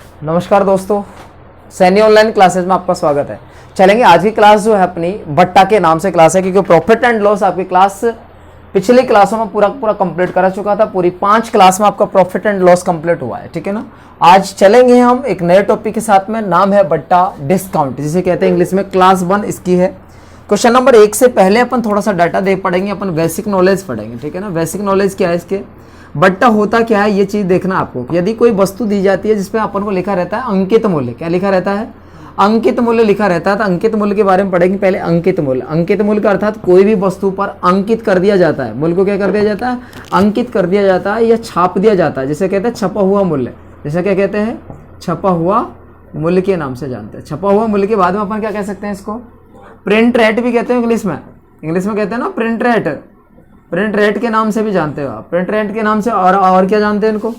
नमस्कार दोस्तों, Saini online classes में आपका स्वागत है। चलेंगे आज की क्लास जो है अपनी बट्टा के नाम से क्लास है, क्योंकि प्रॉफिट एंड लॉस आपकी क्लास पिछली क्लासों में पूरा कंप्लीट करा चुका था। पूरी 5 क्लास में आपका प्रॉफिट एंड लॉस कंप्लीट हुआ है, ठीक है ना। आज चलेंगे हम एक नए टॉपिक के साथ में, नाम है बट्टा डिस्काउंट, जिसे कहते हैं इंग्लिश में क्लास 1 इसकी है। क्वेश्चन नंबर 1 से पहले अपन थोड़ा सा डाटा देख पढ़ेंगे, अपन बेसिक नॉलेज पढ़ेंगे, ठीक है ना। बेसिक नॉलेज क्या है इसके, बट्टा होता क्या है, ये चीज देखना आपको। यदि कोई वस्तु दी जाती है जिसपे अपन को लिखा रहता है अंकित मूल्य, क्या लिखा रहता है, अंकित मूल्य लिखा रहता है, तो अंकित मूल्य के बारे में पढ़ेंगे पहले। अंकित मूल्य, अंकित मूल्य का अर्थात कोई भी वस्तु पर अंकित कर दिया जाता है, मूल्य को क्या कर दिया जाता है, अंकित कर दिया जाता है या छाप दिया जाता है, जिसे कहते हैं छपा हुआ मूल्य। जैसे क्या कहते हैं, छपा हुआ मूल्य के नाम से जानते हैं। छपा हुआ मूल्य के बाद में अपन क्या कह सकते हैं, इसको प्रिंट रेट भी कहते हैं इंग्लिश में। इंग्लिश में कहते हैं ना प्रिंट रेट, प्रिंट रेट के नाम से भी जानते हो आप, प्रिंट रेट के नाम से। और क्या जानते हैं इनको,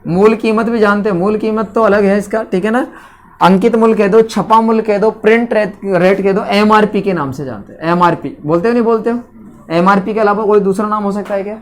मूल कीमत भी जानते हैं। मूल कीमत तो अलग है इसका, ठीक है ना। अंकित मूल्य कह दो, छपा मूल्य कह दो, प्रिंट रेट कह दो, एमआरपी के नाम से जानते हैं। एमआरपी बोलते हो नहीं बोलते हो, एमआरपी के अलावा कोई दूसरा नाम हो सकता है क्या,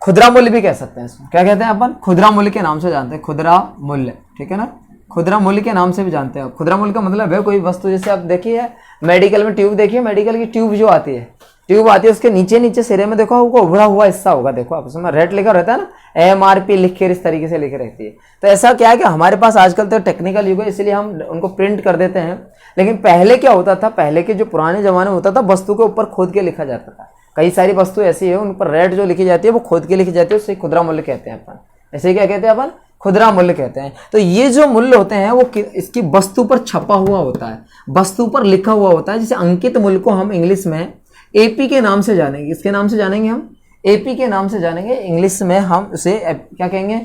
खुदरा मूल्य भी कह सकते हैं इसको। क्या कहते हैं अपन, खुदरा मूल्य के नाम से जानते हैं, खुदरा मूल्य, ठीक है ना। खुदरा मूल्य के नाम से भी जानते हैं। खुदरा मूल्य का मतलब है कोई वस्तु, जैसे आप देखिए मेडिकल में ट्यूब, देखिए मेडिकल की ट्यूब जो आती है, ट्यूब आती है, उसके नीचे सिरे में देखो आपको उभरा हुआ हिस्सा होगा, देखो आप उसमें रेट लिखा रहता है ना, एमआरपी लिख के इस तरीके से लिखे रहती है। तो ऐसा क्या है कि हमारे पास आजकल तो टेक्निकल युग है, इसलिए हम उनको प्रिंट कर देते हैं। लेकिन पहले क्या होता था, पहले के जो पुराने जमाने में होता था, वस्तु के ऊपर खोद के लिखा जाता था। कई सारी वस्तु ऐसी है उन पर रेट जो लिखी जाती है वो खोद के लिखी जाती है, उससे खुदरा मूल्य कहते हैं अपन। ऐसे क्या कहते हैं अपन, खुदरा मूल्य कहते हैं। तो ये जो मूल्य होते हैं वो इसकी वस्तु पर छपा हुआ होता है, वस्तु पर लिखा हुआ होता है। जैसे अंकित मूल्य को हम इंग्लिश में एपी के नाम से जानेंगे। इसके नाम से जानेंगे हम, एपी के नाम से जानेंगे। इंग्लिश में हम उसे क्या कहेंगे,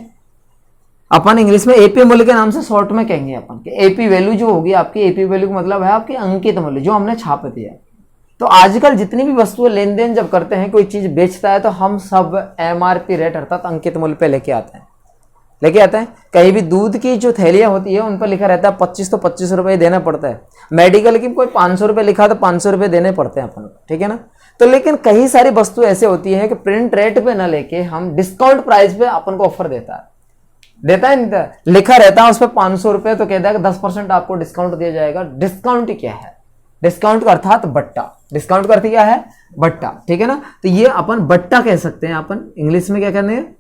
अपन इंग्लिश में एपी मूल्य के नाम से शॉर्ट में कहेंगे अपन कि एपी वैल्यू जो होगी आपकी, एपी वैल्यू का मतलब है आपकी अंकित मूल्य, जो हमने छाप दिया। तो आजकल जितनी भी वस्तुएं लेन देन जब करते हैं, कोई चीज बेचता है, तो हम सब एमआरपी रेट अर्थात अंकित मूल्य पे लेके आते हैं। कहीं भी दूध की जो थैलियां होती है उन पर लिखा रहता है 25, तो 25 रुपए देना पड़ता है। मेडिकल की कोई 500 रुपए लिखा तो 500 रुपए देने पड़ते हैं अपन को, ठीक है ना। तो लेकिन कई सारी वस्तु ऐसे होती है कि प्रिंट रेट पे ना लेके हम डिस्काउंट प्राइस पे अपन को ऑफर देता है नहीं था? लिखा रहता है उस पर 500 रुपए, तो कहता है कि 10% आपको डिस्काउंट दिया जाएगा। डिस्काउंट क्या है, डिस्काउंट का अर्थात बट्टा, डिस्काउंट का अर्थ क्या है, बट्टा, ठीक है ना। तो ये अपन बट्टा कह सकते हैं। अपन इंग्लिश में क्या कहते हैं,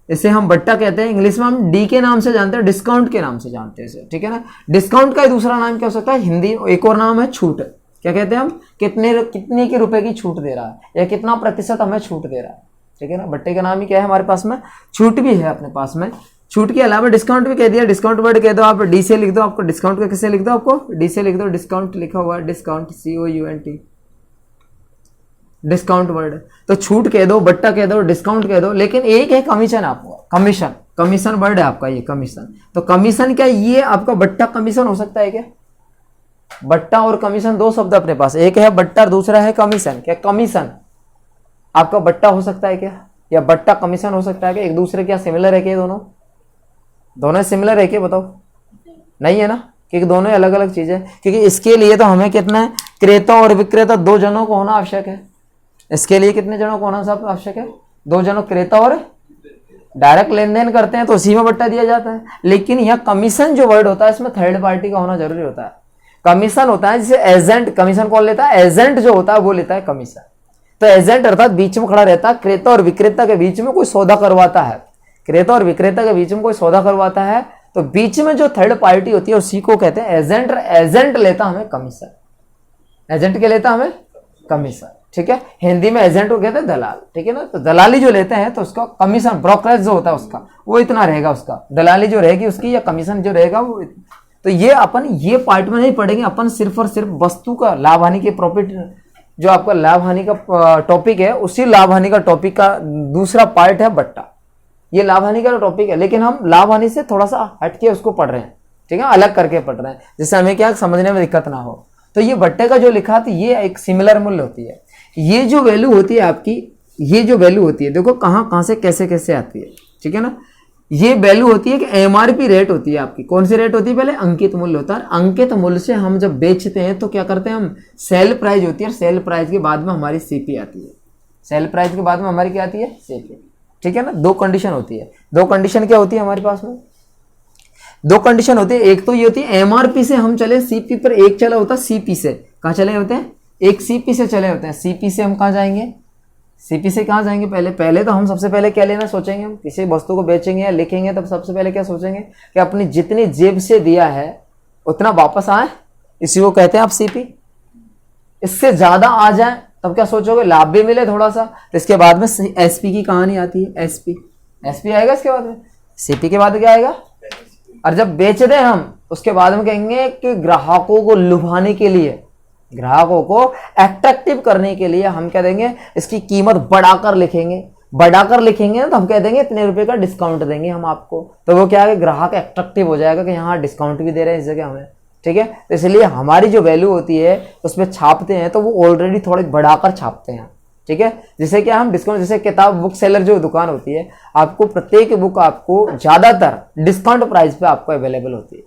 इसे हम बट्टा कहते हैं। इंग्लिश में हम डी के नाम से जानते हैं, डिस्काउंट के नाम से जानते हैं इसे, ठीक है ना। डिस्काउंट का दूसरा नाम क्या हो सकता है, हिंदी एक और नाम है छूट। क्या कहते हैं हम, कितने के रुपए की छूट दे रहा है, या कितना प्रतिशत हमें छूट दे रहा है, ठीक है ना। बट्टे का नाम ही क्या है हमारे पास में, छूट भी है अपने पास में। छूट के अलावा डिस्काउंट भी कह दिया, डिस्काउंट वर्ड कह दो आप, डी से लिख दो, आपको डिस्काउंट का किससे लिख दो, आपको डी से लिख दो। डिस्काउंट लिखा हुआ है, डिस्काउंट COUNT, डिस्काउंट वर्ड। तो छूट कह दो, बट्टा कह दो, डिस्काउंट कह दो। लेकिन एक है कमीशन, आपको कमीशन, कमीशन वर्ड है आपका ये कमीशन। तो कमीशन क्या, ये आपका बट्टा कमीशन हो सकता है क्या, बट्टा और कमीशन दो शब्द अपने पास, एक है बट्टा, दूसरा है कमीशन। क्या कमीशन आपका बट्टा हो सकता है क्या, या बट्टा कमीशन हो सकता है क्या, एक दूसरे क्या सिमिलर है क्या, दोनों सिमिलर है क्या, बताओ नहीं है ना, क्योंकि दोनों अलग अलग चीज है। क्योंकि इसके लिए तो हमें कितना है, क्रेता और विक्रेता 2 जनों को होना आवश्यक है। इसके लिए कितने जनों को होना सब आवश्यक है, 2 जनों, क्रेता और डायरेक्ट लेन देन करते हैं तो उसी में बट्टा दिया जाता है। लेकिन यह कमीशन जो वर्ड होता है इसमें थर्ड पार्टी का होना जरूरी होता है। कमीशन होता है जिसे एजेंट, कमीशन कौन लेता है, एजेंट जो होता है वो लेता है कमीशन। तो एजेंट अर्थात बीच में खड़ा रहता है, क्रेता और विक्रेता के बीच में कोई सौदा करवाता है, क्रेता और विक्रेता के बीच में कोई सौदा करवाता है, तो बीच में जो थर्ड पार्टी होती है उसी को कहते हैं एजेंट। एजेंट लेता हमें कमीशन, एजेंट के लेता हमें कमीशन, ठीक है। हिंदी में एजेंट को कहते हैं दलाल, ठीक है ना। तो दलाली जो लेते हैं तो उसका कमीशन, ब्रोकरेज जो होता है उसका वो इतना रहेगा, उसका दलाली जो रहेगी उसकी, या कमीशन जो रहेगा वो। तो ये अपन ये पार्ट में नहीं पढ़ेंगे, अपन सिर्फ और सिर्फ वस्तु का लाभ हानि के प्रॉफिट, जो आपका लाभ हानि का टॉपिक है, उसी लाभ हानि का टॉपिक का दूसरा पार्ट है बट्टा। ये लाभ हानि का टॉपिक है, लेकिन हम लाभ हानि से थोड़ा सा हटके उसको पढ़ रहे हैं, ठीक है, अलग करके पढ़ रहे हैं, जिससे हमें क्या समझने में दिक्कत ना हो। तो ये बट्टे का जो लिखा था ये एक सिमिलर मूल्य होती है। ये जो वैल्यू होती है आपकी, ये जो वैल्यू होती है, देखो कहां से कैसे कैसे आती है, ठीक है ना। ये वैल्यू होती है कि एमआरपी रेट होती है आपकी। कौन सी रेट होती है, पहले अंकित मूल्य होता है। अंकित मूल्य से हम जब बेचते हैं तो क्या करते हैं हम, सेल प्राइस होती है, सेल प्राइस के बाद में हमारी सीपी आती है। सेल प्राइस के बाद में हमारी क्या आती है, सीपी, ठीक है ना। 2 कंडीशन होती है। 2 कंडीशन क्या होती है हमारे पास में, दो कंडीशन होती है, एक तो ये होती है एमआरपी से हम चले सीपी पर, एक चला होता है सीपी से। कहाँ चले होते हैं? एक सीपी से चले होते हैं। सीपी से हम कहाँ जाएंगे? सीपी से कहाँ जाएंगे? पहले तो हम सबसे पहले क्या लेना सोचेंगे? हम किसी वस्तु को बेचेंगे या लिखेंगे तब सबसे पहले क्या सोचेंगे कि अपनी जितनी जेब से दिया है उतना वापस आए, इसी को कहते हैं आप सीपी। इससे ज्यादा आ जाए तब क्या सोचोगे? लाभ भी मिले थोड़ा सा। तो इसके बाद में एसपी की कहानी आती है। एसपी आएगा इसके बाद में, सीपी के बाद क्या आएगा? और जब बेच दें हम उसके बाद में कहेंगे कि ग्राहकों को लुभाने के लिए, ग्राहकों को अट्रैक्टिव करने के लिए हम क्या देंगे? इसकी कीमत बढ़ाकर लिखेंगे। बढ़ाकर लिखेंगे ना तो हम कह देंगे इतने रुपए का डिस्काउंट देंगे हम आपको। तो वो क्या है? ग्राहक अट्रैक्टिव हो जाएगा कि यहाँ डिस्काउंट भी दे रहे हैं इस जगह हमें, ठीक है। तो इसलिए हमारी जो वैल्यू होती है उसमें छापते हैं तो वो ऑलरेडी थोड़ी बढ़ाकर छापते हैं, ठीक है। जैसे कि हम डिस्काउंट, जैसे किताब बुक सेलर जो दुकान होती है, आपको प्रत्येक बुक आपको ज्यादातर डिस्काउंट प्राइस पे आपको अवेलेबल होती है,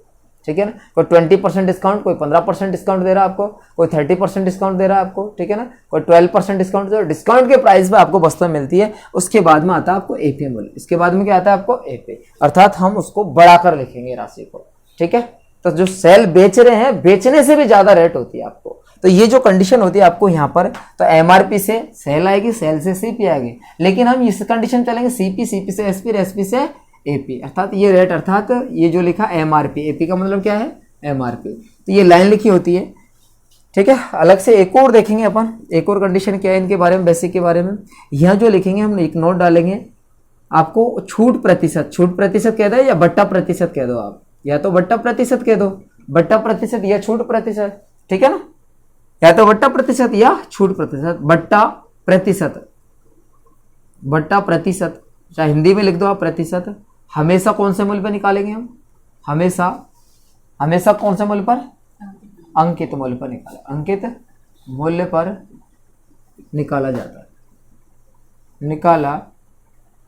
ठीक है ना। कोई 20% डिस्काउंट, कोई 15% डिस्काउंट दे रहा है आपको, कोई 30% डिस्काउंट दे रहा है आपको, ठीक है ना, कोई 12% डिस्काउंट दे रहा है। डिस्काउंट के प्राइस पे आपको वस्तु मिलती है। उसके बाद में आता है आपको एपी मूल्य। इसके बाद में क्या आता है आपको? एपी, अर्थात हम उसको बढ़ाकर लिखेंगे राशि को, ठीक है। तो जो सेल बेच रहे हैं, बेचने से भी ज्यादा रेट होती है आपको। तो ये जो कंडीशन होती है आपको यहाँ पर, तो एमआरपी से सेल आएगी, सेल से सीपी आएगी। लेकिन हम इस कंडीशन चलेंगे सीपी, सीपी से एसपी, एसपी से एपी, अर्थात ये रेट, अर्थात ये जो लिखा एमआरपी, एपी का मतलब क्या है? एमआरपी। तो ये लाइन लिखी होती है, ठीक है। अलग से एक और देखेंगे अपन, एक और कंडीशन क्या है इनके बारे में, बेसिक के बारे में। यहाँ जो लिखेंगे हम एक नोट डालेंगे, आपको छूट प्रतिशत, छूट प्रतिशत कह दो या बट्टा प्रतिशत कह दो आप, या तो बट्टा प्रतिशत कह दो, बट्टा प्रतिशत या छूट प्रतिशत, ठीक है ना। या तो बट्टा प्रतिशत या छूट प्रतिशत। बट्टा प्रतिशत, बट्टा प्रतिशत, चाहे हिंदी में लिख दो आप प्रतिशत। हमेशा कौन से मूल्य पर निकालेंगे हम? हमेशा, हमेशा कौन से मूल्य पर? अंकित मूल्य पर निकाले, अंकित मूल्य पर निकाला जाता है, निकाला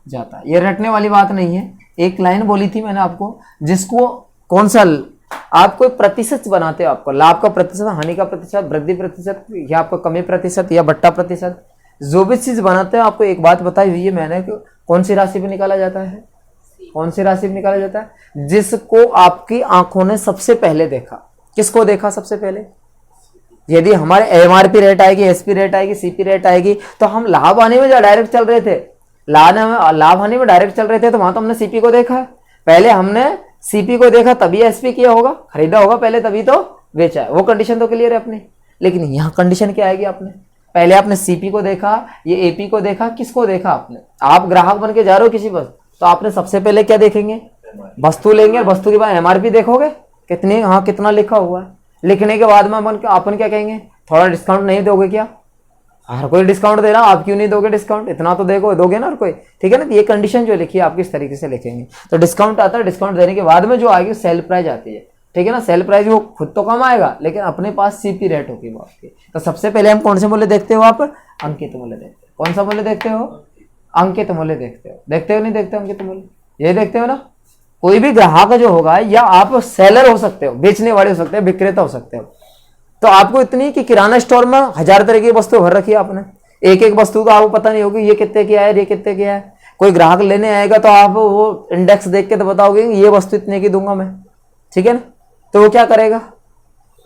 जाता है। ये रटने वाली बात नहीं है। एक लाइन बोली थी मैंने आपको, जिसको कौन सा आप कोई प्रतिशत बनाते हो, आपको लाभ का प्रतिशत, हानि का प्रतिशत, वृद्धि प्रतिशत, या आपको कमी प्रतिशत या बट्टा प्रतिशत, जो भी चीज बनाते हो आपको एक बात बताई हुई है मैंने कि कौन सी राशि पे निकाला जाता है? कौन सी राशि पे निकाला जाता है? जिसको आपकी आंखों ने सबसे पहले देखा। किसको देखा सबसे पहले? यदि हमारे एमआरपी रेट आएगी, एसपी रेट आएगी, सीपी रेट आएगी, तो हम लाभ हानि में डायरेक्ट चल रहे थे, लाभ हानि में डायरेक्ट चल रहे थे, तो वहां तो हमने सीपी को देखा। पहले हमने सीपी को देखा तभी एसपी किया होगा, खरीदा होगा पहले तभी तो बेचा है। वो कंडीशन तो क्लियर है अपनी। लेकिन यहाँ कंडीशन क्या आएगी? आपने पहले आपने सीपी को देखा, ये एपी को देखा, किसको देखा आपने? आप ग्राहक बन के जा रहे हो किसी बस, तो आपने सबसे पहले क्या देखेंगे? वस्तु लेंगे, वस्तु के बाद एमआरपी देखोगे कितनी, हाँ कितना लिखा हुआ है। लिखने के बाद में अपन क्या कहेंगे? थोड़ा डिस्काउंट नहीं दोगे क्या? हर कोई डिस्काउंट दे रहा, आप क्यों नहीं दोगे डिस्काउंट? इतना तो देखो, दोगे ना हर कोई, ठीक है ना। तो ये कंडीशन जो लिखी है आप किस तरीके से लिखेंगे? तो डिस्काउंट आता है, डिस्काउंट देने के बाद में जो आएगी सेल प्राइस आती है, ठीक है ना। सेल प्राइस वो खुद तो कम आएगा लेकिन अपने पास सीपी रेट होगी वो आपकी। तो सबसे पहले हम कौन से मूल्य देखते हो? आप अंकित मूल्य देखते हो। कौन सा मूल्य देखते हो? अंकित मूल्य देखते हो। देखते हो नहीं देखते हो अंकित मूल्य? ये देखते हो ना। कोई भी ग्राहक जो होगा, या आप सेलर हो सकते हो, बेचने वाले हो सकते हो, विक्रेता हो सकते हो, तो आपको इतनी कि किराना स्टोर में 1000 तरह की वस्तु भर रखी है आपने, एक एक वस्तु का आपको पता नहीं होगी ये कितने की है, ये कितने की है। कोई ग्राहक लेने आएगा तो आप वो इंडेक्स देख के तो बताओगे ये वस्तु इतने की दूंगा मैं, ठीक है ना। तो वो क्या करेगा?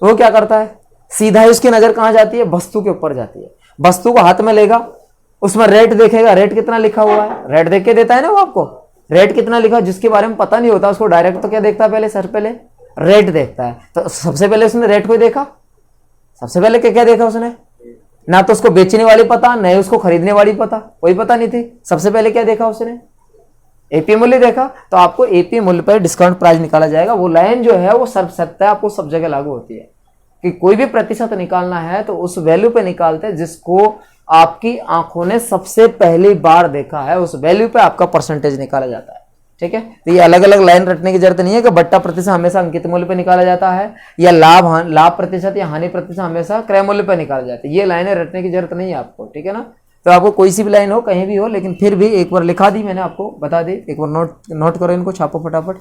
वो क्या करता है? सीधा ही उसकी नजर कहां जाती है? वस्तु के ऊपर जाती है। वस्तु को हाथ में लेगा, उसमें रेट देखेगा, रेट कितना लिखा हुआ है, रेट देख के देता है ना वो आपको। रेट कितना लिखा, जिसके बारे में पता नहीं होता उसको डायरेक्ट तो क्या देखता है? पहले सर पहले रेट देखता है। तो सबसे पहले उसने रेट को देखा, सबसे पहले क्या क्या देखा उसने? ना तो उसको बेचने वाली पता, न उसको खरीदने वाली पता, कोई पता नहीं थी। सबसे पहले क्या देखा उसने? एपी मूल्य देखा। तो आपको एपी मूल्य पर डिस्काउंट प्राइस निकाला जाएगा। वो लाइन जो है वो सर्वसत्य आपको सब जगह लागू होती है कि कोई भी प्रतिशत निकालना है तो उस वैल्यू पे निकालते हैं जिसको आपकी आंखों ने सबसे पहली बार देखा है, उस वैल्यू पे आपका परसेंटेज निकाला जाता है, ठीक है। तो ये अलग अलग लाइन रटने की जरूरत नहीं है कि बट्टा प्रतिशत हमेशा अंकित मूल्य पे निकाला जाता है, या लाभ प्रतिशत या हानि प्रतिशत हमेशा क्रय मूल्य पे निकाला जाता है। ये लाइनें रटने की जरूरत नहीं है आपको, ठीक है ना। तो आपको कोई सी भी लाइन हो, कहीं भी हो, लेकिन फिर भी एक बार लिखा दी मैंने, आपको बता दी, एक बार नोट करो इनको, छापो फटाफट।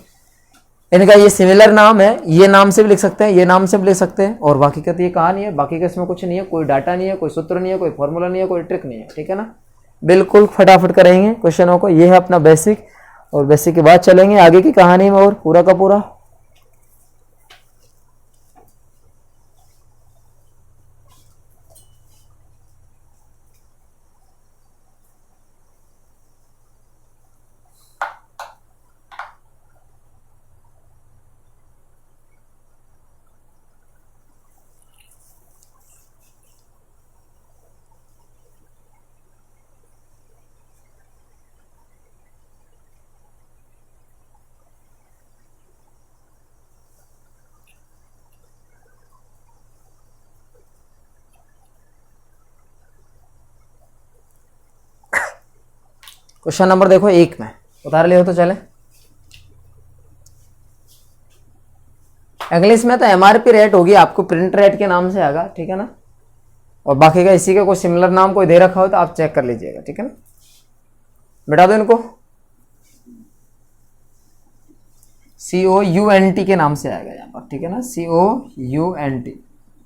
इनका ये सिमिलर नाम है, ये नाम से भी लिख सकते हैं, ये नाम से भी लिख सकते हैं, और बाकी का तो ये कहानी है। बाकी का इसमें कुछ नहीं है, कोई डाटा नहीं है, कोई सूत्र नहीं है, कोई फॉर्मूला नहीं है, कोई ट्रिक नहीं है, ठीक है ना। बिल्कुल फटाफट करेंगे क्वेश्चनों को। ये है अपना बेसिक, और बेसिक के बाद चलेंगे आगे की कहानी में और पूरा का पूरा। क्वेश्चन नंबर देखो 1 में उतार लियो तो चले। इंग्लिश में तो एमआरपी रेट होगी, आपको प्रिंट रेट के नाम से आएगा, ठीक है ना। और बाकी का इसी का कोई सिमिलर नाम कोई दे रखा हो तो आप चेक कर लीजिएगा, ठीक है ना। बिठा दो इनको, COUNT के नाम से आएगा यहाँ पर, ठीक है ना, COUNT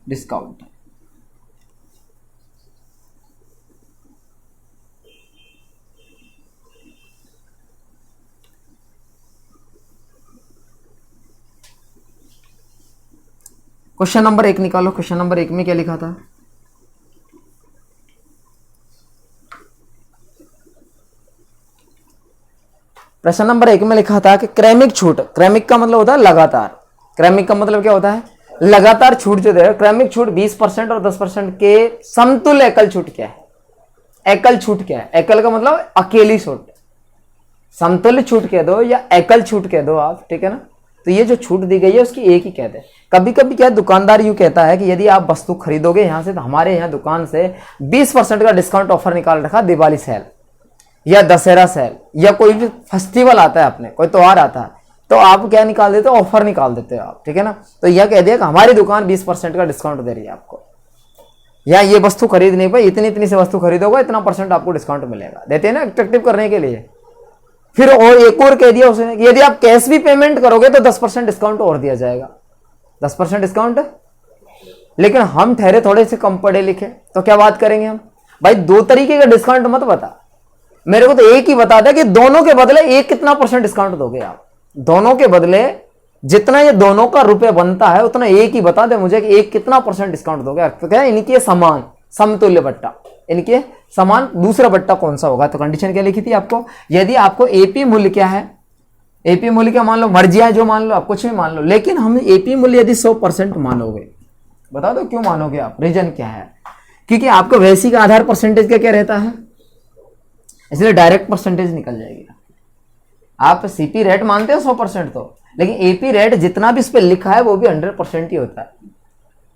डिस्काउंट। क्वेश्चन नंबर 1 निकालो। क्वेश्चन नंबर 1 में क्या लिखा था? प्रश्न नंबर 1 में लिखा था कि क्रमिक छूट, क्रमिक का मतलब होता है लगातार, क्रमिक का मतलब क्या होता है? लगातार छूट जो दे रहा है, क्रमिक छूट 20% और 10% के समतुल्य एकल छूट क्या है? एकल छूट क्या है? एकल का मतलब अकेली छूट, समतुल्य छूट कह दो या एकल छूट कह दो आप, ठीक है ना। तो ये जो छूट दी गई है उसकी एक ही कहते हैं। कभी कभी क्या दुकानदार यूं कहता है कि यदि आप वस्तु खरीदोगे यहां से तो हमारे यहाँ दुकान से 20% का डिस्काउंट ऑफर निकाल रखा, दिवाली सेल या दशहरा सेल या कोई भी फेस्टिवल आता है, अपने कोई त्योहार आता है, तो आप क्या निकाल देते हो? ऑफर निकाल देते हो आप, ठीक है ना। तो यह कह दिया कि हमारी दुकान 20% का डिस्काउंट दे रही है आपको, या ये वस्तु खरीदने पर इतनी इतनी से वस्तु खरीदोगे इतना % आपको डिस्काउंट मिलेगा, देते हैं ना अट्रैक्टिव करने के लिए। फिर और एक और कह दिया उसने, यदि आप कैश भी पेमेंट करोगे तो 10% डिस्काउंट और दिया जाएगा, 10% डिस्काउंट। लेकिन हम ठहरे थोड़े से कम पढ़े लिखे, तो क्या बात करेंगे हम? भाई 2 तरीके का डिस्काउंट मत बता, मेरे को तो एक ही बता दे कि दोनों के बदले एक कितना % डिस्काउंट दोगे आप। दोनों के बदले जितना ये दोनों का रुपए बनता है उतना एक ही बता दे मुझे कि एक कितना % डिस्काउंट दोगे। तो क्या इनकी समान समतुल्य बट्टा, इनके समान दूसरा बट्टा कौन सा होगा? तो कंडीशन क्या लिखी थी आपको? यदि आपको एपी मूल्य क्या है, एपी मूल्य क्या मान लो, मर्जी है जो मान लो, आप कुछ भी मान लो, लेकिन हम एपी मूल्य यदि 100% मानोगे, बता दो क्यों मानोगे आप, रीजन क्या है? क्योंकि आपको वैसी का आधार % का क्या रहता है, इसलिए डायरेक्ट % निकल जाएगी। आप सीपी रेट मानते हो 100% तो, लेकिन एपी रेट जितना भी इस पर लिखा है वो भी 100% ही होता है,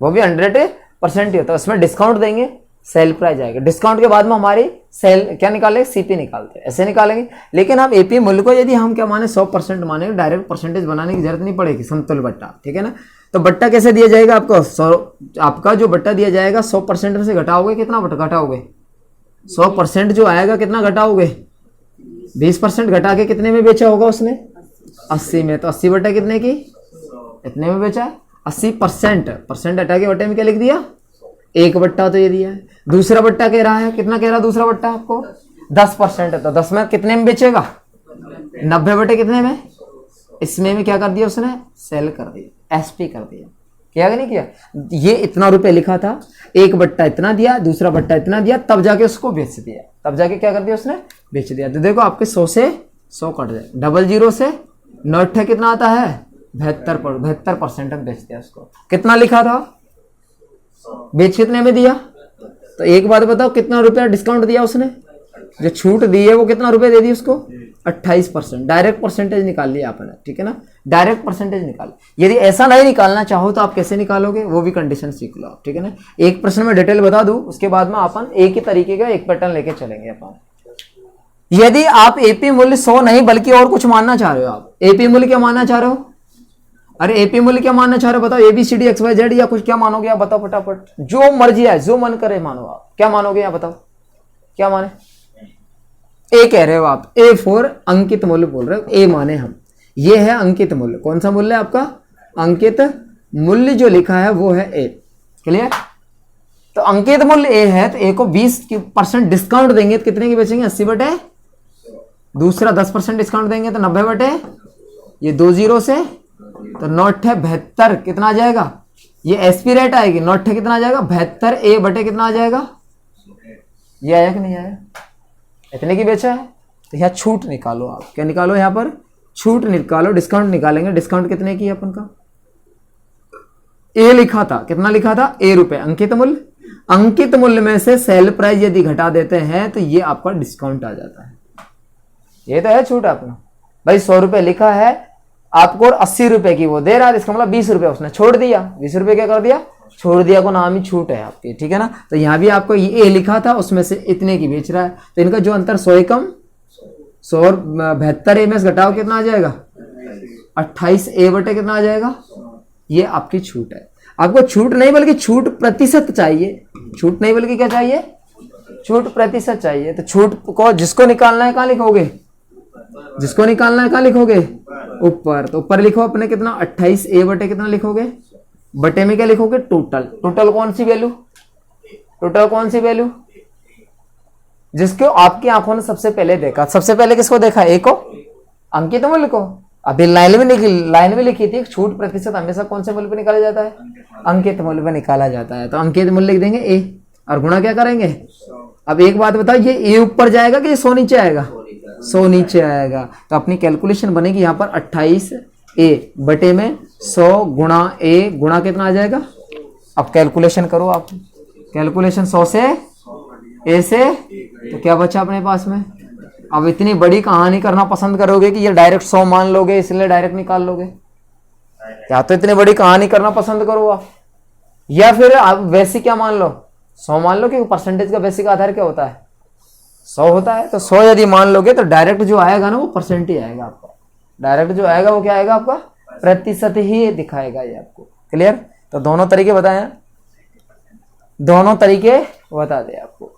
वो भी 100% ही होता है। उसमें डिस्काउंट देंगे, सेल प्राइस आएगा, डिस्काउंट के बाद में हमारी सेल क्या निकालेंगे? सीपी निकालते हैं, ऐसे निकालेंगे। लेकिन हम एपी मूल्य को यदि हम क्या माने 100% मानेंगे, डायरेक्ट % बनाने की जरूरत नहीं पड़ेगी, समतुल्य बट्टा, ठीक है ना। तो बट्टा कैसे दिया जाएगा आपको? आपका जो बट्टा दिया जाएगा 100% में से घटाओगे, कितना बट्टा घटाओगे? 100% जो आएगा कितना घटाओगे? 20% घटा के कितने में बेचा होगा उसने? 80 में। तो 80 बट्टा कितने की? इतने में बेचा है। 80% हटा के बट्टे में क्या लिख दिया? 1 बट्टा तो ये दिया है। दूसरा बट्टा कह रहा है, कितना कह रहा है दूसरा बट्टा आपको? 10% है, तो 10 में कितने में बेचेगा? 90 बटे कितने में? इसमें क्या कर दिया उसने? सेल कर दिया, एसपी कर दिया। किया कि नहीं किया? ये इतना रुपए लिखा था, 1 बट्टा इतना दिया, दूसरा बट्टा इतना दिया, तब जाके उसको बेच दिया, तब जाके क्या कर दिया उसने? बेच दिया। तो देखो आपके 100 से 100 कट जाए, 00 से 9 कितना आता है? 72% हम बेच दिया उसको। कितना लिखा था? बेच कितने में दिया? तो एक बात बताओ, कितना रुपया डिस्काउंट दिया उसने? जो छूट दी है वो कितना रुपए दे दी उसको? 28%। डायरेक्ट % निकाल लिया आपने, ठीक है ना, डायरेक्ट % निकाल। यदि ऐसा नहीं निकालना चाहो तो आप कैसे निकालोगे, वो भी कंडीशन सीख लो, ठीक है ना। एक प्रश्न में डिटेल बता दूं, उसके बाद में अपन एक ही तरीके का एक पैटर्न लेके चलेंगे अपन। यदि आप एपी मूल्य 100 नहीं बल्कि और कुछ मानना चाह रहे हो, आप एपी मूल्य क्या मानना चाह रहे हो? अरे एपी मूल्य क्या मानना चाह रहे हो बताओ? ABCD XYZ या कुछ क्या मानोगे आप? बताओ फटाफट, जो मर्जी है, जो मन करे मानो। आप क्या मानोगे आप बताओ, क्या माने? ए कह रहे हो आप, A फॉर अंकित मूल्य बोल रहे हो, ए माने हम। ये है अंकित मूल्य। कौन सा मूल्य है आपका? अंकित मूल्य जो लिखा है वो है A। क्लियर? तो अंकित मूल्य A है, तो A को 20% डिस्काउंट देंगे तो कितने की बेचेंगे? 80 बटे। दूसरा 10% डिस्काउंट देंगे तो 90 बटे, ये 20 से तो 9 72 कितना आ जाएगा? ये एसपी रेट आएगी। 9 कितना आ जाएगा? 72 A बटे कितना आ जाएगा? ये आया कि नहीं आया? इतने की बेचा है। तो यहाँ छूट निकालो आप, क्या निकालो? यहाँ पर छूट निकालो, डिस्काउंट निकालेंगे। डिस्काउंट कितने की है अपन का? ए लिखा था, कितना लिखा था? A रुपए अंकित मूल्य। अंकित मूल्य में से सेल प्राइस यदि घटा देते हैं तो ये आपका डिस्काउंट आ जाता है। ये तो है छूट अपना। भाई 100 रुपए लिखा है आपको और 80 रुपए की वो दे रहा है, इसका मतलब 20 रुपए उसने छोड़ दिया। 20 रुपए क्या कर दिया? छोड़ दिया, को नाम ही छूट है आपकी, ठीक है ना। तो यहाँ भी आपको ये लिखा था, उसमें से इतने की बेच रहा है, तो इनका जो अंतर 100 कम 100 और 72 में से घटाओ कितना आ जाएगा 28a बटे कितना आ जाएगा। ये आपकी छूट है। आपको छूट नहीं बल्कि छूट प्रतिशत चाहिए, छूट नहीं बल्कि क्या चाहिए, छूट प्रतिशत चाहिए। तो छूट को जिसको निकालना है कहाँ लिखोगे, जिसको निकालना है कहाँ लिखोगे, ऊपर। तो ऊपर लिखो अपने कितना 28a बटे कितना लिखोगे, बटे में क्या लिखोगे टोटल। टोटल कौन सी वैल्यू, टोटल कौन सी वैल्यू, जिसको आपकी आंखों ने सबसे पहले देखा। सबसे पहले किसको देखा, ए को, अंकित मूल्य को। अभी लाइन में लिखी थी छूट प्रतिशत हमेशा कौन से मूल्य पे निकाला जाता है, अंकित मूल्य पे निकाला जाता है। तो अंकित मूल्य लिख देंगे ए और गुणा क्या करेंगे। अब एक बात बताओ, ये ए ऊपर जाएगा कि ये 100 नीचे आएगा, 100 नीचे आएगा। तो अपनी कैलकुलेशन बनेगी यहाँ पर 28a बटे में 100 गुणा ए गुणा कितना आ जाएगा। अब कैलकुलेशन करो आप, कैलकुलेशन 100 से ए से, तो क्या बचा अपने पास में। अब इतनी बड़ी कहानी करना पसंद करोगे कि ये डायरेक्ट 100 मान लोगे इसलिए डायरेक्ट निकाल लोगे, या तो इतनी बड़ी कहानी करना पसंद करो आप, या फिर आप वैसे क्या मान लो 100 मान लो, क्योंकि परसेंटेज का बेसिक आधार क्या होता है 100 होता है। तो 100 यदि मान लोगे तो डायरेक्ट जो आएगा ना वो परसेंट ही आएगा आपका, डायरेक्ट जो आएगा वो क्या आएगा आपका प्रतिशत ही दिखाएगा ये आपको। क्लियर। तो दोनों तरीके बताए, दोनों तरीके बता दे आपको।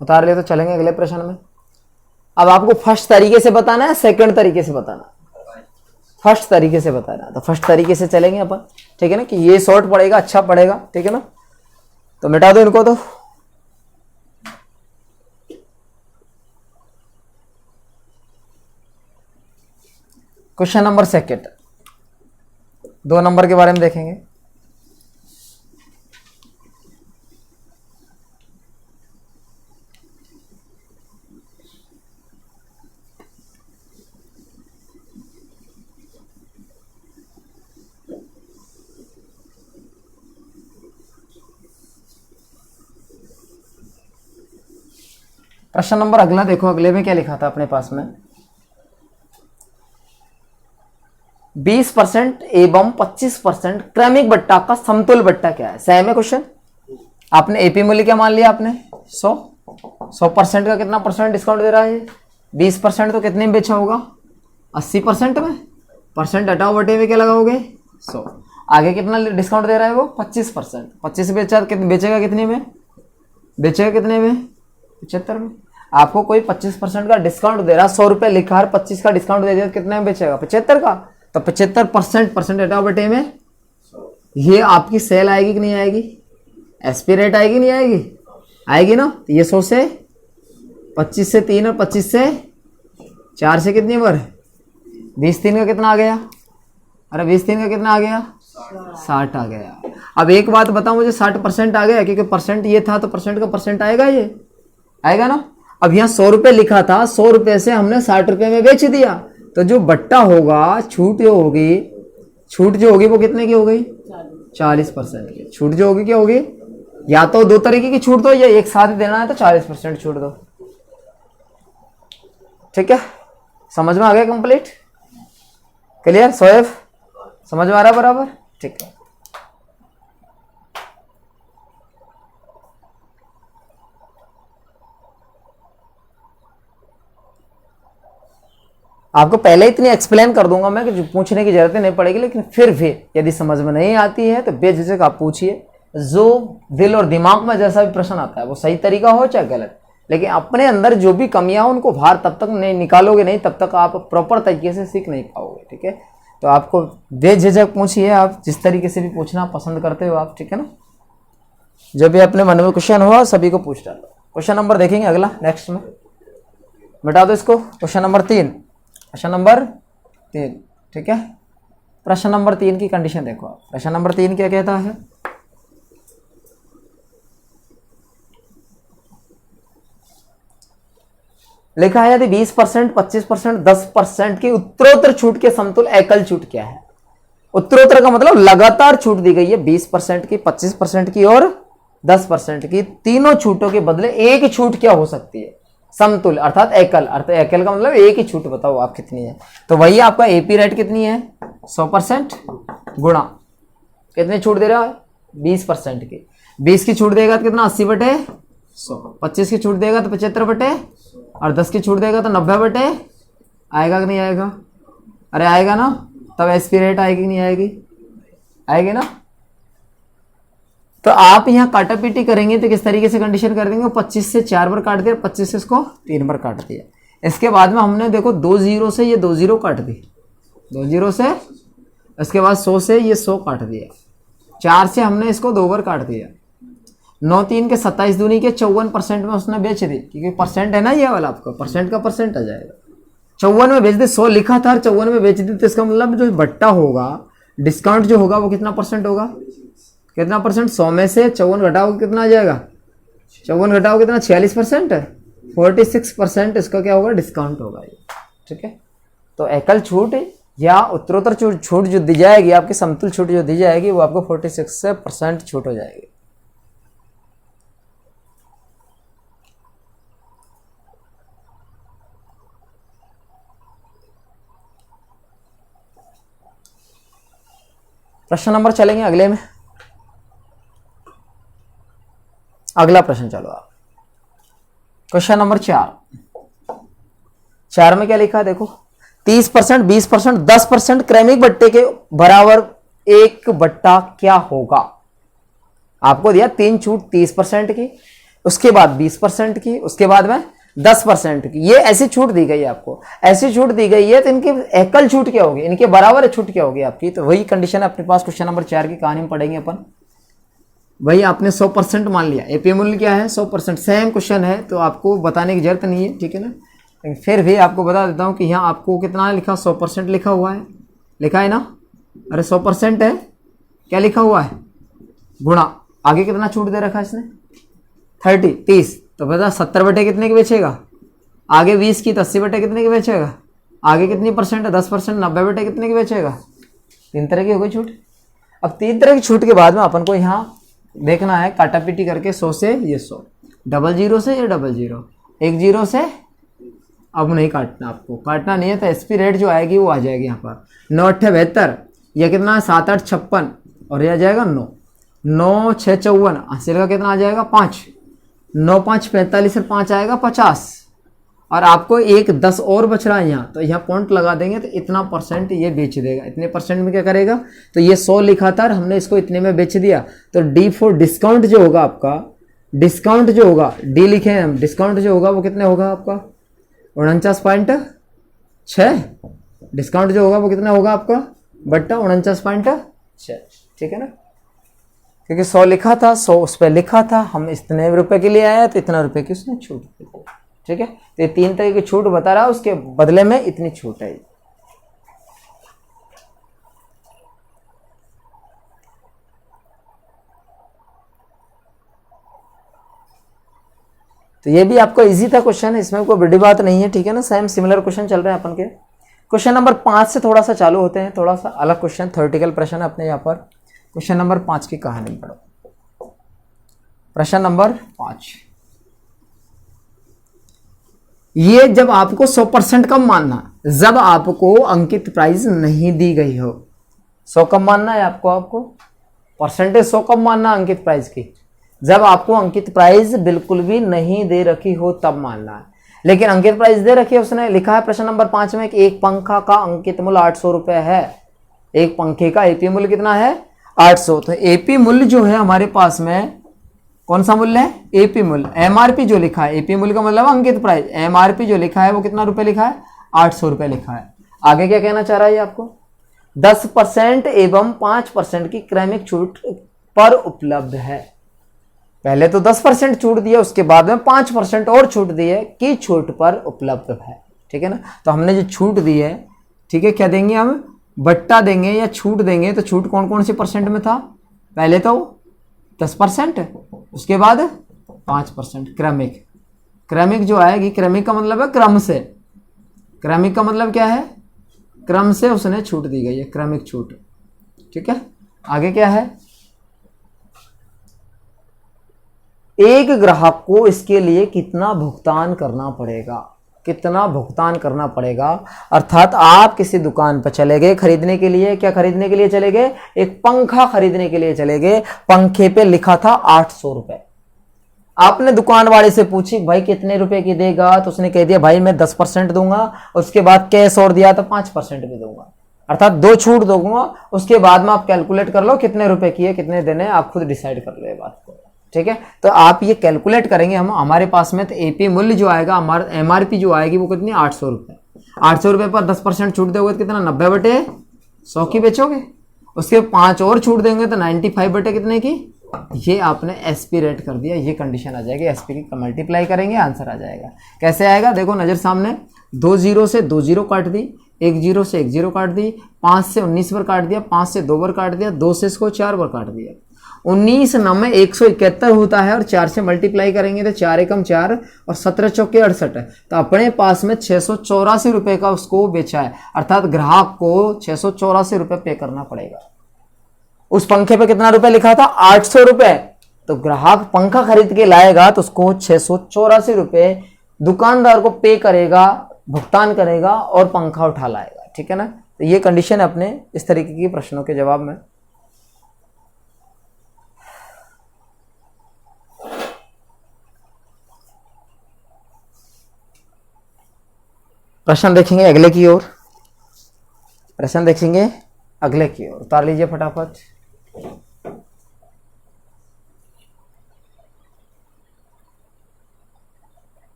उतार ले तो चलेंगे अगले प्रश्न में। अब आपको फर्स्ट तरीके से बताना है, सेकंड तरीके से बताना, फर्स्ट तरीके से बताना। तो फर्स्ट तरीके से चलेंगे अपन, ठीक है ना, कि ये शॉर्ट पड़ेगा, अच्छा पड़ेगा, ठीक है ना। तो मिटा दो इनको। तो क्वेश्चन नंबर सेकंड, 2 नंबर के बारे में देखेंगे। प्रश्न नंबर अगला देखो, अगले में क्या लिखा था अपने पास में, 20% एवं 25% क्रमिक बट्टा का समतुल्य बट्टा क्या है। सेम है क्वेश्चन। आपने एपी मूल्य क्या मान लिया आपने 100% का कितना परसेंट डिस्काउंट दे रहा है, 20% तो कितने में बेचा होगा 80% में, परसेंट हटाओ बटे में क्या लगाओगे 100। आगे कितना डिस्काउंट दे रहा है वो 25%, 25 बेचेगा कितने में, बेचेगा कितने में 75 में। आपको कोई 25% का डिस्काउंट दे रहा है, 100 रुपए लिखा है, 25 का डिस्काउंट दे दिया, कितने में बेचेगा 75 का। तो 75% परसेंट हटाओ बटे में, ये आपकी सेल आएगी कि नहीं आएगी, एसपी रेट आएगी नहीं आएगी, आएगी ना। तो ये 100 से 25 से 3 और 25 से 4 से कितनी बार 20 3 का कितना आ गया, अरे 20 3 का कितना आ गया 60 आ गया। अब एक बात बताओ मुझे, 60% आ गया क्योंकि परसेंट ये था तो परसेंट का परसेंट आएगा, ये आएगा ना। अब यहाँ 100 रुपए लिखा था, 100 रुपए से हमने 60 रुपए में बेच दिया, तो जो बट्टा होगा, छूट जो होगी वो कितने की हो गई 40% की। छूट जो होगी क्या होगी, या तो 2 तरीके की छूट दो या एक साथ ही देना है तो 40% छूट दो, ठीक है। समझ में आ गया कंप्लीट, क्लियर। सोएब समझ में आ रहा बराबर, ठीक है। आपको पहले इतनी एक्सप्लेन कर दूंगा मैं कि जो पूछने की जरूरत नहीं पड़ेगी, लेकिन फिर भी यदि समझ में नहीं आती है तो बेझिझक आप पूछिए। जो दिल और दिमाग में जैसा भी प्रश्न आता है वो सही तरीका हो चाहे गलत, लेकिन अपने अंदर जो भी कमियां हो उनको बाहर तब तक नहीं निकालोगे नहीं, तब तक आप प्रॉपर तरीके से सीख नहीं पाओगे, ठीक है। तो आपको बेझिझक पूछिए, आप जिस तरीके से भी पूछना पसंद करते हो आप, ठीक है ना। जब भी अपने मन में क्वेश्चन हुआ सभी को पूछ डालो। क्वेश्चन नंबर देखेंगे अगला, नेक्स्ट में मिटा दो इसको। Question number 3, question number 3। ठीक है, प्रश्न नंबर 3 की कंडीशन देखो आप। प्रश्न नंबर 3 क्या कहता है, लिखा है यदि 20%, 25%, 10% की उत्तरोत्तर छूट के समतुल्य एकल छूट क्या है। उत्तरोत्तर का मतलब लगातार छूट दी गई है 20% की, 25% की और 10% की। तीनों छूटों के बदले एक ही छूट क्या हो सकती है, समतुल्य अर्थात एकल। एकल का मतलब एक ही छूट, बताओ आप कितनी है। तो वही आपका एपी रेट कितनी है, 100% गुणा कितनी छूट दे रहा है, 20% की। 20 की छूट देगा तो कितना, 80/100। 25 की छूट देगा तो 75/, और 10 की छूट देगा तो 90/। आएगा कि नहीं आएगा, अरे आएगा ना, तब एसपी रेट आएगी कि नहीं आएगी, आएगी ना। तो आप यहाँ काटा पीटी करेंगे तो किस तरीके से कंडीशन कर देंगे, 25 से 4 बार काट दिया, 25 से इसको 3 बार काट दिया। इसके बाद में हमने देखो 2 0 से ये 2 0 काट दी, 2 0 से, इसके बाद 100 से ये 100 काट दिया, 4 से हमने इसको 2 बार काट दिया। 9 3 के 27 दूनी के 54% में उसने बेच दी, क्योंकि परसेंट है ना ये वाला, आपका परसेंट का परसेंट आ जाएगा। 54 में बेच दी, 100 लिखा था और 54 में बेच दी, तो इसका मतलब जो बट्टा होगा, डिस्काउंट जो होगा वो कितना परसेंट होगा, कितना परसेंट, 100 में से 54 घटाओ कितना आ जाएगा, 54 घटाओ कितना, 46% है, 46% इसका क्या होगा, डिस्काउंट होगा ये। ठीक है, तो एकल छूट या उत्तरोत्तर छूट जो दी जाएगी, आपकी समतुल्य छूट जो दी जाएगी, वो आपको 46% छूट हो जाएगी। प्रश्न नंबर चलेंगे अगले में, अगला प्रश्न चलो आप, क्वेश्चन नंबर 4 में क्या लिखा है देखो, 30%, 20%, 10% क्रमिक बट्टे के बराबर एक बट्टा क्या होगा। आपको दिया 3 छूट, 30% की, उसके बाद 20% की, उसके बाद में 10% की। ये ऐसी छूट दी गई है आपको, ऐसी छूट दी गई है, तो इनकी एकल छूट क्या होगी, इनके बराबर छूट क्या होगी आपकी। तो वही कंडीशन अपने पास क्वेश्चन नंबर 4 की कहानी में पढ़ेंगे अपन। वही आपने 100% मान लिया, एपी मूल्य क्या है, 100%। सेम क्वेश्चन है तो आपको बताने की जरूरत नहीं है, ठीक है ना। लेकिन फिर भी आपको बता देता हूँ कि यहाँ आपको कितना लिखा, 100% लिखा हुआ है, लिखा है ना, अरे 100% है, क्या लिखा हुआ है, गुणा, आगे कितना छूट दे रखा है इसने, 30, तो बता 70/, कितने की बेचेगा, आगे 20 की, तो 80/, कितने की बेचेगा, आगे कितनी परसेंट है, 10%, 90/, कितने की बेचेगा। 3 तरह की हो गई छूट। अब 3 तरह की छूट के बाद में अपन को यहाँ देखना है काटा पीटी करके, 100 से ये 100, 00 से ये 00, 10 से, अब नहीं काटना, आपको काटना नहीं है, तो एसपी रेट जो आएगी वो आ जाएगी यहाँ पर 9 8 72, यह कितना है 7 8 56, और यह आ जाएगा 9 9 6 54, हासिल का कितना आ जाएगा 5, 9 5 45 से 5 आएगा 50, और आपको एक 10 और बच रहा है यहाँ, तो यहाँ पॉइंट लगा देंगे तो इतना परसेंट ये बेच देगा, इतने परसेंट में क्या करेगा, तो ये 100 लिखा था और हमने इसको इतने में बेच दिया, तो डी फॉर डिस्काउंट जो होगा आपका, डिस्काउंट जो होगा, डी लिखे हैं हम, डिस्काउंट जो होगा वो कितने होगा आपका 49.6, डिस्काउंट जो होगा वो कितना होगा आपका बट्टा 49.6, ठीक है ना, क्योंकि 100 लिखा था, 100 उस पर लिखा था, हम इतने रुपए के लिए आया तो इतना रुपए की उसने छूट दी, ठीक है। तो ये 3 तरह की छूट बता रहा है, उसके बदले में इतनी छूट है। तो ये भी आपको इजी था क्वेश्चन, इसमें कोई बड़ी बात नहीं है, ठीक है ना। सेम सिमिलर क्वेश्चन चल रहे हैं अपन के। क्वेश्चन नंबर 5 से थोड़ा सा चालू होते हैं, थोड़ा सा अलग क्वेश्चन, थ्योरेटिकल प्रश्न है अपने यहाँ पर। क्वेश्चन नंबर 5 की कहानी पढ़ो। प्रश्न नंबर 5, ये जब आपको 100% कम मानना, जब आपको अंकित प्राइस नहीं दी गई हो, 100 कम मानना है आपको परसेंटेज 100 कम मानना अंकित प्राइस की, जब आपको अंकित प्राइस बिल्कुल भी नहीं दे रखी हो तब मानना है। लेकिन अंकित प्राइस दे रखी है, उसने लिखा है प्रश्न नंबर 5 में कि एक पंखा का अंकित मूल्य 800 रुपए है, एक पंखे का एपी मूल्य कितना है 800। तो एपी मूल्य जो है हमारे पास में कौन सा मूल्य है, एपी मूल्य। एमआरपी जो लिखा है, एपी मूल्य का मतलब अंकित प्राइस, एमआरपी जो लिखा है वो कितना रुपए लिखा है 800 रुपए लिखा है। आगे क्या कहना चाह रहा है आपको, 10% एवं 5% की क्रमिक छूट पर उपलब्ध है। पहले तो 10% छूट दिया, उसके बाद में 5% और छूट दी है कि छूट पर उपलब्ध है, ठीक है ना। तो हमने जो छूट दी है, ठीक है, क्या देंगे हम, बट्टा देंगे या छूट देंगे। तो छूट कौन कौन से परसेंट में था, पहले तो 10%, उसके बाद 5%। क्रमिक, क्रमिक जो आएगी, क्रमिक का मतलब है क्रम से, क्रमिक का मतलब क्या है, क्रम से उसने छूट दी गई है, क्रमिक छूट। ठीक है, आगे क्या है, एक ग्राहक को इसके लिए कितना भुगतान करना पड़ेगा, कितना भुगतान करना पड़ेगा। अर्थात आप किसी दुकान पर चले गए खरीदने के लिए, क्या खरीदने के लिए चले गए, एक पंखा खरीदने के लिए चले गए, पंखे पे लिखा था 800 रुपए। आपने दुकान वाले से पूछी भाई कितने रुपए की देगा, तो उसने कह दिया भाई मैं 10% दूंगा, उसके बाद कैश और दिया तो 5% भी दूंगा, अर्थात 2 छूट दूंगा। उसके बाद में आप कैलकुलेट कर लो कितने रुपए की है, कितने देने, आप खुद डिसाइड कर लो ये बात को। ठीक है, तो आप ये कैलकुलेट करेंगे हम, हमारे पास में तो एपी मूल्य जो आएगा, हमारा एमआरपी जो आएगी वो कितनी, 800 रुपए। 800 रुपए पर 10% छूट दोगे तो कितना, 90/100 की बेचोगे। उसके 5 और छूट देंगे तो 95 कितने की, ये आपने एसपी रेट कर दिया, ये कंडीशन आ जाएगी। एसपी की मल्टीप्लाई करेंगे, आंसर आ जाएगा। कैसे आएगा, देखो नजर सामने, 2 0 से 2 0 काट दी, 1 0 से 1 0 काट दी, 5 से 19 बार काट दिया, 5 से 2 बार काट दिया, 2 से इसको 4 बार काट दिया। 19 9 171 होता है, और 4 से मल्टीप्लाई करेंगे तो 4 एकम 4 और 17 चौके 68 है। तो अपने पास में 684 रुपए का उसको बेचा है, अर्थात ग्राहक को 684 रुपए पे करना पड़ेगा। उस पंखे पे कितना रुपए लिखा था, 800 रुपए। तो ग्राहक पंखा खरीद के लाएगा तो उसको 684 रुपए दुकानदार को पे करेगा, भुगतान करेगा और पंखा उठा लाएगा। ठीक है ना, तो ये कंडीशन है अपने इस तरीके की प्रश्नों के जवाब में। प्रश्न देखेंगे अगले की ओर, प्रश्न देखेंगे अगले की ओर, उतार लीजिए फटाफट।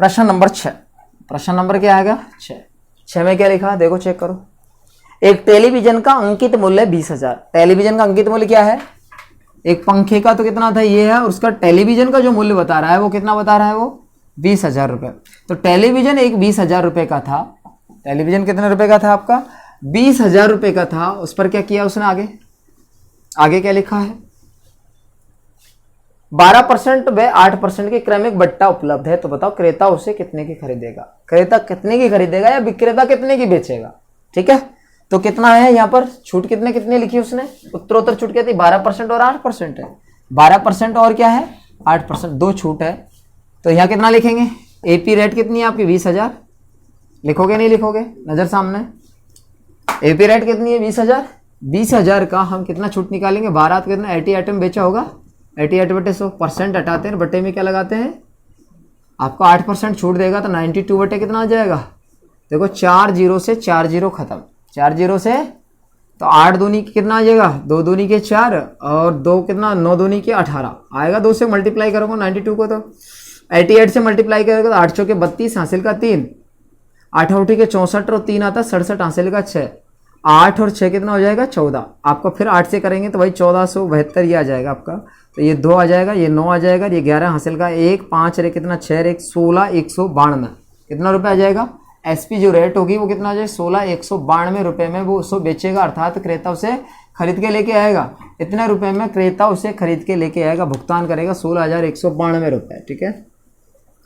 प्रश्न नंबर 6, प्रश्न नंबर क्या आएगा, 6 में क्या लिखा है, देखो चेक करो। एक टेलीविजन का अंकित मूल्य 20,000। टेलीविजन का अंकित मूल्य क्या है, एक पंखे का तो कितना था, ये है, और उसका टेलीविजन का जो मूल्य बता रहा है वो कितना बता रहा है, वो 20,000 रुपए। तो टेलीविजन एक 20,000 रुपए का था, टेलीविजन कितने रुपए का था आपका, 20,000 रुपए का था। उस पर क्या किया उसने, आगे आगे क्या लिखा है, 12% व 8% की क्रमिक बट्टा उपलब्ध है। तो बताओ क्रेता उसे कितने की खरीदेगा, क्रेता कितने की खरीदेगा या विक्रेता कितने की बेचेगा। ठीक है, तो कितना है यहाँ पर छूट, कितने कितने लिखी उसने, उत्तरोत्तर छूट क्या थी, 12% और 8% है। 12% और क्या है 8%, 2 छूट है। तो यहाँ कितना लिखेंगे, एपी रेट कितनी है आपकी 20,000, लिखोगे नहीं लिखोगे, नजर सामने, एपी रेट कितनी है 20,000। 20,000 का हम कितना छूट निकालेंगे, 12 तो कितना 80 आइटम बेचा होगा, 88/100% हटाते हैं, बटे में क्या लगाते हैं, आपको 8% छूट देगा तो 92 बटे कितना आ जाएगा, देखो 4 0 से 4 0 खत्म, 4 0 से, तो 8 दूनी की कितना आ जाएगा, 2 दूनी के 4 और 2 कितना 9 दूनी के 18 आएगा। 2 से मल्टीप्लाई करोगे 92 को, तो 88 से मल्टीप्लाई करोगे तो 8 चौके 32 हासिल का 3, 8 8 के 64 और 3 आता 67 हासिल का 6, 8 और 6 कितना हो जाएगा 14। आपको फिर 8 से करेंगे तो भाई 1472 ये आ जाएगा आपका। तो ये 2 आ जाएगा, ये 9 आ जाएगा, ये 11 हासिल का 1, 5 रे कितना 6 रे 16, 192 कितना रुपये आ जाएगा। एसपी जो रेट होगी वो कितना आ जाएगा 16,192 रुपये में वो उसको बेचेगा, अर्थात क्रेता उसे खरीद के लेके आएगा। इतने रुपए में क्रेता उसे खरीद के लेके आएगा, भुगतान करेगा 16,192 रुपये। ठीक है,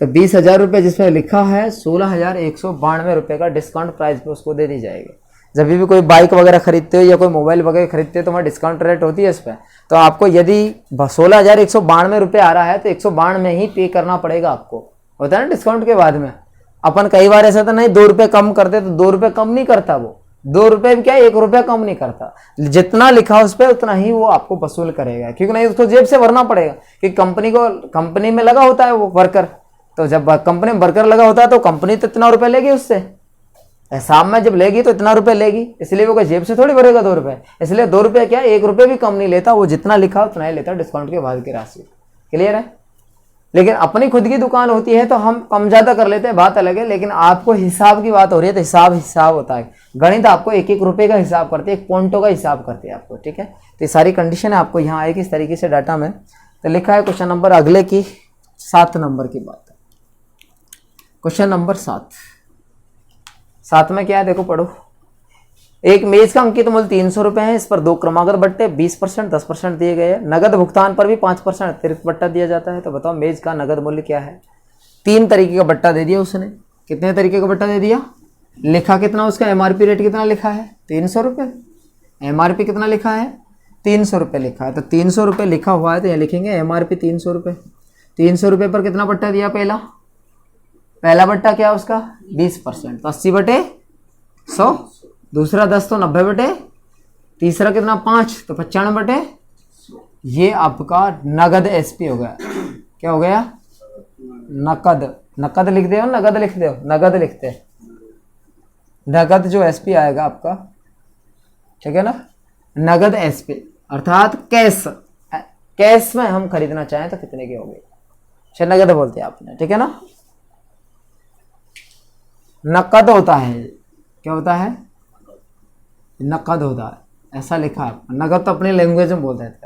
तो 20,000 रुपये जिसमें लिखा है 16,192 रुपये का डिस्काउंट प्राइस पे उसको दे दी जाएगी। जब भी कोई बाइक वगैरह खरीदते हो या कोई मोबाइल वगैरह खरीदते हो तो वहाँ डिस्काउंट रेट होती है इस पर। तो आपको यदि 16,192 रुपये आ रहा है तो 192 में ही पे करना पड़ेगा आपको, होता है ना डिस्काउंट के बाद में। अपन कई बार ऐसा तो नहीं 2 रुपये कम करते, तो 2 रुपये कम नहीं करता वो, 2 रुपये भी क्या 1 रुपया कम नहीं करता, जितना लिखा उस पर उतना ही वो आपको वसूल करेगा, क्योंकि नहीं उसको जेब से भरना पड़ेगा, क्योंकि कंपनी में लगा होता है वो वर्कर। तो जब कंपनी में वर्कर लगा होता है तो कंपनी तो इतना रुपये लेगी उससे, हिसाब में जब लेगी तो इतना रुपये लेगी, इसलिए वो जेब से थोड़ी भरेगा 2 रुपये। इसलिए 2 रुपये क्या 1 रुपये भी कम नहीं लेता, वो जितना लिखा उतना ही लेता डिस्काउंट के बाद की राशि। क्लियर है, लेकिन अपनी खुद की दुकान होती है तो हम कम ज़्यादा कर लेते हैं, बात अलग है। लेकिन आपको हिसाब की बात हो रही है तो हिसाब होता है। गणित आपको एक एक रुपये का हिसाब करते हैं, एक पॉइंटों का हिसाब करते हैं आपको, ठीक है। तो ये सारी कंडीशन है आपको यहाँ आएगी इस तरीके से डाटा में। तो लिखा है क्वेश्चन नंबर अगले की 7 नंबर की बात है। क्वेश्चन नंबर 7 में क्या है देखो पढ़ो। एक मेज का अंकित मूल्य 300 रुपये है। इस पर 2 क्रमागत बट्टे 20% 10% दिए गए हैं। नगद भुगतान पर भी 5% अतिरिक्त बट्टा दिया जाता है। तो बताओ मेज का नगद मूल्य क्या है। 3 तरीके का बट्टा दे दिया उसने। कितने तरीके का बट्टा दे दिया, लिखा कितना, उसका एमआरपी रेट कितना लिखा है 300 रुपये। एमआरपी कितना लिखा है 300 रुपये लिखा है। तो 300 रुपये लिखा हुआ है तो यहाँ लिखेंगे एमआरपी 300 रुपये। 300 रुपये पर कितना बट्टा दिया, पहला बट्टा क्या है उसका 20%, तो 80/100। दूसरा 10 तो 90/, तीसरा कितना 5 तो 95/। ये आपका नगद एसपी हो गया। क्या हो गया, नकद लिख दे, नगद लिख दो, नगद लिखते हैं। नगद जो एसपी आएगा आपका, ठीक है ना, नगद एसपी अर्थात कैश में हम खरीदना चाहें तो कितने की होगी, नगद बोलते हैं आपने, ठीक है ना। नकद होता है, क्या होता है, नकद होता है, ऐसा लिखा है। नगद तो अपने लैंग्वेज में बोलते हैं,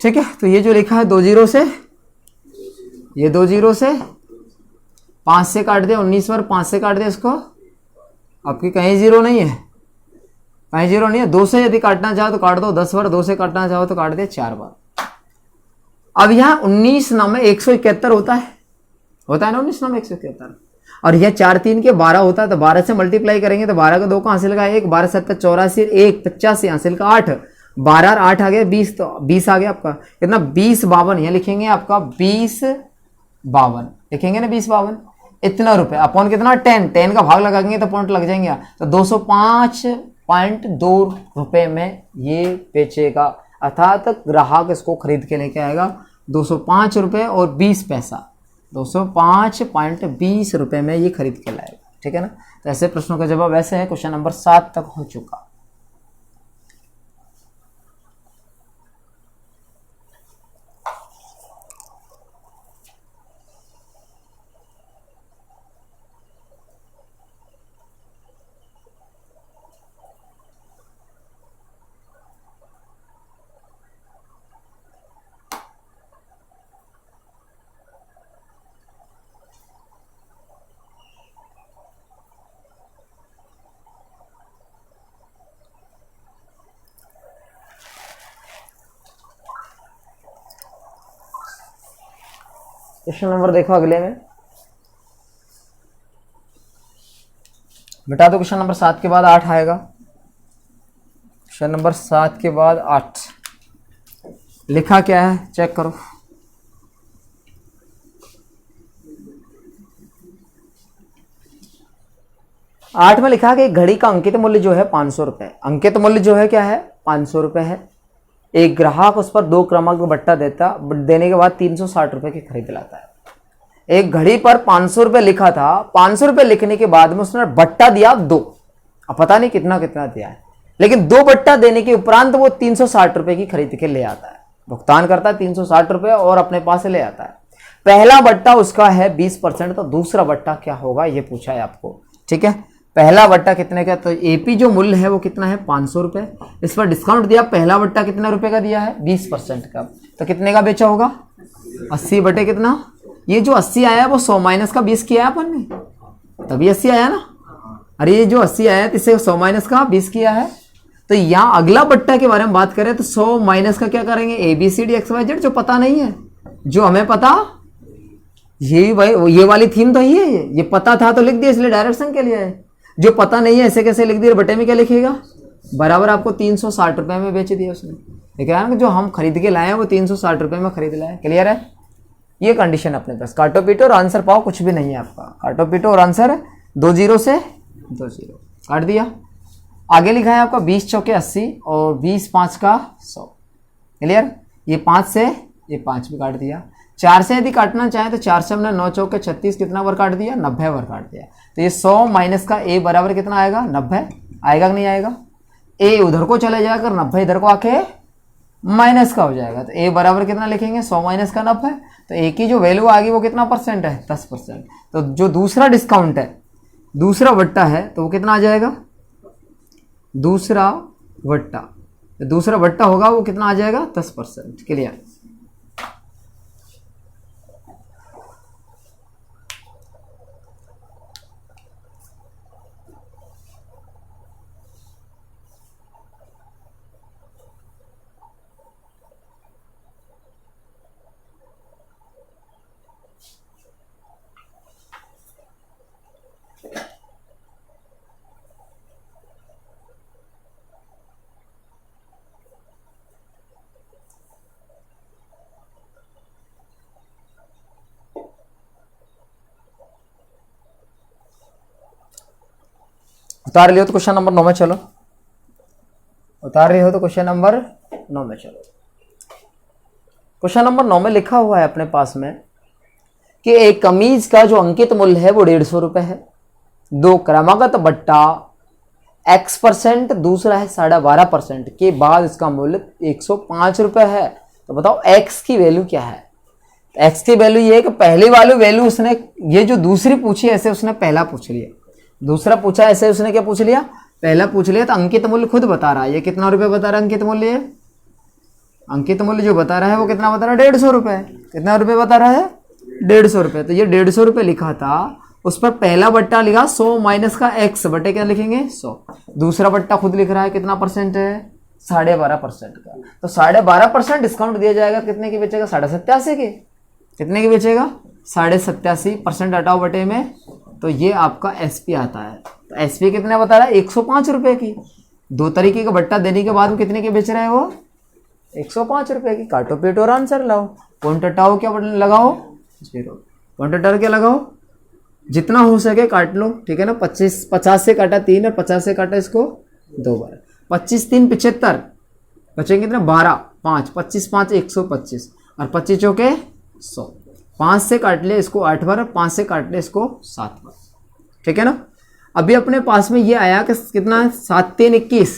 ठीक है। तो ये जो लिखा है 2 जीरो से, ये 2 जीरो से 5 से काट दे, 19 बार 5 से काट दे इसको, आपकी कहीं जीरो नहीं है, कहीं जीरो नहीं है। 2 से यदि काटना चाहो तो काट दो 10 बार, 2 से काटना चाहो तो काट दे 4 बार। अब यहाँ 19 नाम में 171 होता है ना, 19 नाम 171, और यह 4 3 के 12 होता है। तो 12 से मल्टीप्लाई करेंगे तो 12 का 2 का हासिल का 1, 12 7 84, 1 85 हासिल का 8, 12 और 8 आ गया 20, तो 20 आ गया आपका कितना 2052। यहाँ लिखेंगे आपका 2052, लिखेंगे ना 2052। इतना रुपए अपॉन कितना 10 का भाग लगाएंगे तो पॉइंट लग जाएंगे। तो 205.2 रुपए में ये बेचेगा, अर्थात ग्राहक इसको खरीद के लेके आएगा 205 रुपये और 20 पैसा, 205.20 रुपये में ये खरीद के लाएगा, ठीक है ना। तो ऐसे प्रश्नों का जवाब ऐसे है। क्वेश्चन नंबर 7 तक हो चुका। क्वेश्चन नंबर देखो अगले में, बता दो। क्वेश्चन नंबर 7 के बाद 8 आएगा। क्वेश्चन नंबर 7 के बाद 8 लिखा क्या है चेक करो। आठ में लिखा है कि घड़ी का अंकित मूल्य जो है 500 रुपए। अंकित मूल्य जो है क्या है 500 रुपए है। एक ग्राहक उस पर 2 क्रमांक बट्टा देने के बाद 360 रुपए की खरीद लाता है। एक घड़ी पर 500 रुपए लिखा था, 500 रुपए लिखने के बाद में उसने बट्टा दिया 2। अब पता नहीं कितना दिया है, लेकिन 2 बट्टा देने के उपरांत वो 360 रुपए की खरीद के ले आता है। भुगतान करता है 360 रुपए और अपने पास ले आता है। पहला बट्टा उसका है 20%, तो दूसरा बट्टा क्या होगा ये पूछा है आपको, ठीक है। पहला बट्टा कितने का, तो एपी जो मूल्य है वो कितना है 500 रुपए। इस पर डिस्काउंट दिया, पहला बट्टा कितने रुपए का दिया है 20% का, तो कितने का बेचा होगा 80 बटे कितना, ये जो 80 आया है वो 100 माइनस का 20 किया है अपन ने, तभी 80 आया ना। अरे ये जो 80 आया है इससे 100 माइनस का 20 किया है। तो यहाँ अगला बट्टा के बारे में बात करें तो 100 माइनस का क्या करेंगे ABCD XYZ, जो पता नहीं है, जो हमें पता, ये भाई ये वाली थीम तो ही है, ये पता था तो लिख दिया इसलिए डायरेक्शन के लिए है। जो पता नहीं है ऐसे कैसे लिख दिया, बटे में क्या लिखेगा बराबर आपको 360 रुपए में बेच दिया उसने। ठीक है ना, जो हम खरीद के लाए हैं वो 360 रुपए में खरीद लाए। क्लियर है, ये कंडीशन अपने पास। काटो पीटो और आंसर पाओ, कुछ भी नहीं है आपका। काटो पीटो और आंसर 2 जीरो से 2 जीरो काट दिया। आगे लिखा है आपका 20 चौके 80 और 20 5 का 100। क्लियर, ये 5 से ये 5 भी काट दिया। 4 से यदि काटना चाहे तो 4 से हमने 9 चौके 36 कितना बार काट दिया 90 बार काट दिया। तो ये 100 माइनस का ए बराबर कितना आएगा 90 आएगा कि नहीं आएगा। ए उधर को चले जाकर 90 इधर को आके माइनस का हो जाएगा। तो ए बराबर कितना लिखेंगे, 100 माइनस का 90। तो ए की जो वैल्यू आ गई वो कितना परसेंट है, 10%। तो जो दूसरा डिस्काउंट है, दूसरा वट्टा है, तो वो कितना आ जाएगा, दूसरा वट्टा, तो दूसरा वट्टा होगा वो कितना आ जाएगा, 10%। क्लियर। उतार लियो तो क्वेश्चन नंबर 9 में चलो, उतार रही हो तो क्वेश्चन नंबर 9 में चलो। क्वेश्चन नंबर 9 में लिखा हुआ है अपने पास में कि एक कमीज का जो अंकित मूल्य है वो 150 रुपए है, दो क्रमागत बट्टा x%, दूसरा है 12.5% के बाद इसका मूल्य 105 रुपए है। तो बताओ x की वैल्यू क्या है। x की वैल्यू ये है कि पहली वाली वैल्यू उसने, ये जो दूसरी पूछी ऐसे उसने पहला पूछ लिया, दूसरा पूछा ऐसे उसने क्या पूछ लिया, पहला पूछ लिया। तो अंकित मूल्य खुद बता रहा है, ये कितना रुपए बता रहा है अंकित मूल्य, अंकित मूल्य जो बता रहा है वो कितना बता रहा है, 150 रुपए। कितना रुपए बता रहा है, 150 रुपए। तो ये 150 रुपए लिखा था, उस पर पहला बट्टा लिखा 100 माइनस का x बटे क्या लिखेंगे 100। दूसरा बट्टा खुद लिख रहा है कितना परसेंट है, 12.5% का। तो 12.5% डिस्काउंट दिया जाएगा, कितने की बेचेगा, 87.5 के। कितने की बेचेगा, 87.5%। हटाओ बटे में, तो ये आपका एसपी आता है। तो एसपी कितने बता रहा है, 105 रुपए की। दो तरीके का बट्टा देने के बाद में कितने की बेच रहे हैं वो, 105 रुपए की। काटो पीट और आंसर लाओ। पॉइंट हटाओ, क्या लगाओ 0। पॉइंट हटा क्या लगाओ, जितना हो सके काट लो, ठीक है ना। 50 से काटा 3 और 50 से काटा इसको 2 बार। 25 3 75, बचेंगे कितना 12, 5 25 5 125 और 25 चौके 100। 5 से काट ले इसको 8 बार, 5 से काट ले इसको 7 बार, ठीक है ना। अभी अपने पास में ये आया कि कितना, 7 3 21,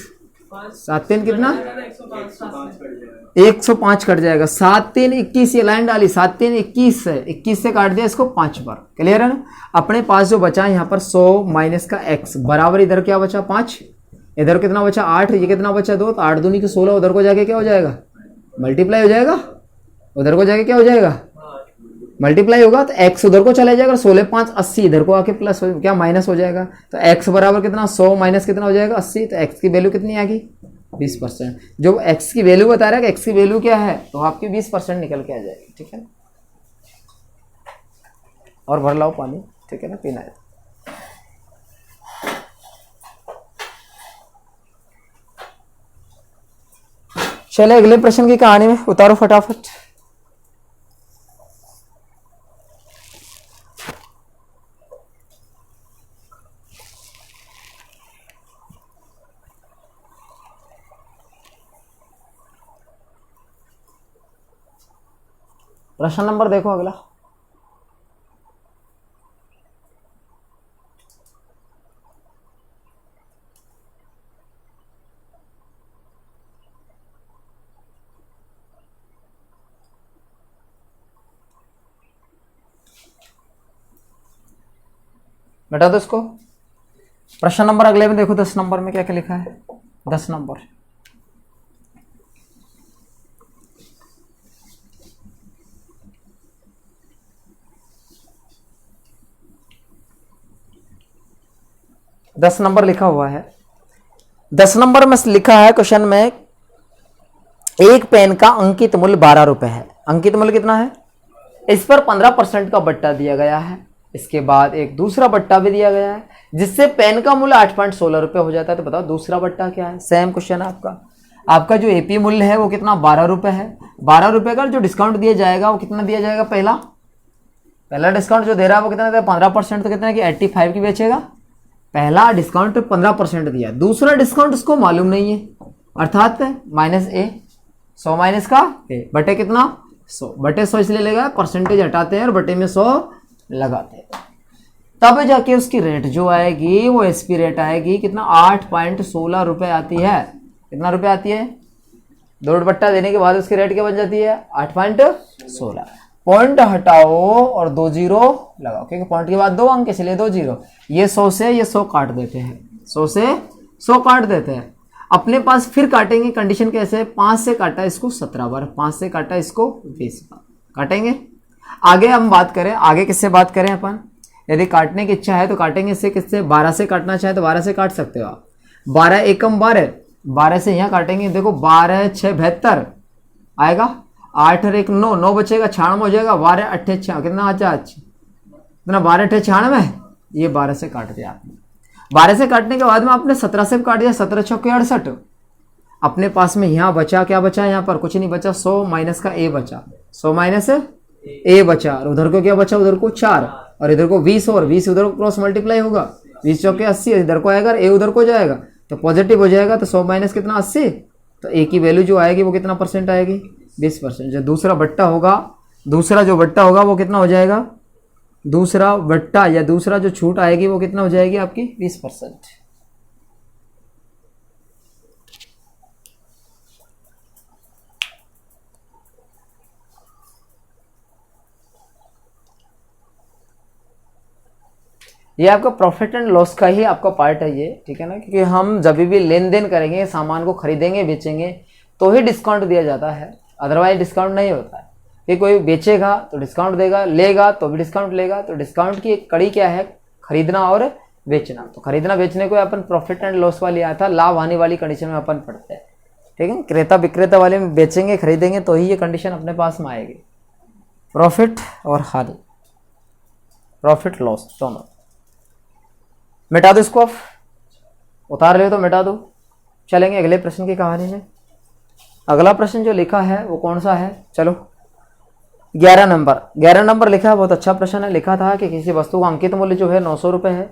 7 3 कितना 105 कट जाएगा। 7 3 21, ये लाइन डाली, 7 3 21 है, 21 से काट दिया इसको 5 बार। क्लियर है ना। अपने पास जो बचा यहाँ पर 100 माइनस का x बराबर, इधर क्या बचा 5, इधर कितना बचा 8, ये कितना बचा 2, तो 8 दूनी के 16, उधर को जाके क्या हो जाएगा, मल्टीप्लाई हो जाएगा। उधर को जाके क्या हो जाएगा, मल्टीप्लाई होगा। तो x उधर को चला जाएगा, 16 5 80, इधर को आके प्लस क्या माइनस हो जाएगा। तो x बराबर कितना 100 माइनस कितना हो जाएगा 80। तो x की वैल्यू कितनी आ गई 20%। जो x की वैल्यू बता रहा है कि x की वैल्यू क्या है, तो आपकी 20% निकल के आ जाएगी, ठीक है। और भर लाओ पानी, ठीक है ना, पीना है। चले अगले प्रश्न की कहानी में, उतारो फटाफट। प्रश्न नंबर देखो अगला। बेटा दो इसको। प्रश्न नंबर अगले में देखो, 10 नंबर में क्या क्या लिखा है, 10 नंबर। दस नंबर लिखा हुआ है। 10 नंबर में लिखा है क्वेश्चन में, एक पेन का अंकित मूल्य 12 रुपए है। अंकित मूल्य कितना है, इस पर 15% का बट्टा दिया गया है। इसके बाद एक दूसरा बट्टा भी दिया गया है, जिससे पेन का मूल्य 8.16 रुपए हो जाता है। तो बताओ दूसरा बट्टा क्या है। सेम क्वेश्चन है आपका। आपका जो एपी मूल्य है वो कितना 12 रुपए है। 12 रुपए का जो डिस्काउंट दिया जाएगा वो कितना दिया जाएगा, पहला डिस्काउंट जो दे रहा है वो कितना देगा 15%। तो कितना की 85 की बेचेगा। पहला डिस्काउंट 15% दिया, दूसरा डिस्काउंट उसको मालूम नहीं है, अर्थात माइनस ए, 100 माइनस का ए बटे कितना 100, बटे 100 इसलिए लेगा, परसेंटेज हटाते हैं और बटे में 100 लगाते हैं। तब जाके उसकी रेट जो आएगी वो एसपी रेट आएगी कितना 8.16 रुपए आती है। कितना रुपए आती है, 2 बट्टा देने के बाद उसकी रेट क्या बन जाती है 8.16। पॉइंट हटाओ और 2 जीरो लगाओ, क्योंकि पॉइंट के बाद 2 अंक इसलिए 2 जीरो। ये 100 से ये 100 काट देते हैं, 100 से 100 काट देते हैं। अपने पास फिर काटेंगे, कंडीशन कैसे, 5 से काटा इसको 17 बार, 5 से काटा इसको 20 बार काटेंगे। आगे हम बात करें, आगे किससे बात करें अपन, यदि काटने की इच्छा है तो काटेंगे इससे, किससे, 12 से काटना चाहे तो 12 से काट सकते हो आप। 12 एकम 12, 12 से यहाँ काटेंगे, देखो 12 6 72 आएगा, 8 और 1 9, 9 बचेगा 96 हो जाएगा, 12 8 6 कितना अच्छा इतना 12 8 96, ये 12 से काट दिया आपने। 12 से काटने के बाद में आपने 17 से काट दिया, 17 6 68। अपने पास में यहाँ बचा, क्या बचा, यहाँ पर कुछ नहीं बचा, 100 माइनस का ए बचा, 100 माइनस ए बचा, और उधर को क्या बचा, उधर को 4 और इधर को 20, और 20 उधर को क्रॉस मल्टीप्लाई होगा, 20 चौके 80, इधर को आएगा, ए उधर को जाएगा तो पॉजिटिव हो जाएगा, तो 100 माइनस कितना 80, तो ए की वैल्यू जो आएगी वो कितना परसेंट आएगी 20%। जो दूसरा बट्टा होगा, दूसरा जो बट्टा होगा वो कितना हो जाएगा, दूसरा बट्टा या दूसरा जो छूट आएगी वो कितना हो जाएगी आपकी 20%। ये आपका प्रॉफिट एंड लॉस का ही आपका पार्ट है ये, ठीक है ना, क्योंकि हम जब भी लेन देन करेंगे, सामान को खरीदेंगे बेचेंगे तो ही डिस्काउंट दिया जाता है, अदरवाइज डिस्काउंट नहीं होता है। कि कोई बेचेगा तो डिस्काउंट देगा, लेगा तो भी डिस्काउंट लेगा। तो डिस्काउंट की एक कड़ी क्या है, खरीदना और बेचना। तो खरीदना बेचने को अपन प्रॉफिट एंड लॉस वाली आया था, लाभ हानि वाली कंडीशन में अपन पढ़ते हैं, ठीक है। क्रेता विक्रेता वाले में बेचेंगे खरीदेंगे तो ही ये कंडीशन अपने पास में आएगी, प्रॉफिट और हानि, प्रॉफिट लॉस दोनों। मिटा दो इसको, आप उतार ले तो मिटा दो। चलेंगे अगले प्रश्न की कहानी में। अगला प्रश्न जो लिखा है वो कौन सा है, चलो 11 नंबर लिखा है। बहुत अच्छा प्रश्न है। लिखा था कि किसी वस्तु का अंकित मूल्य जो है 900 रुपये है,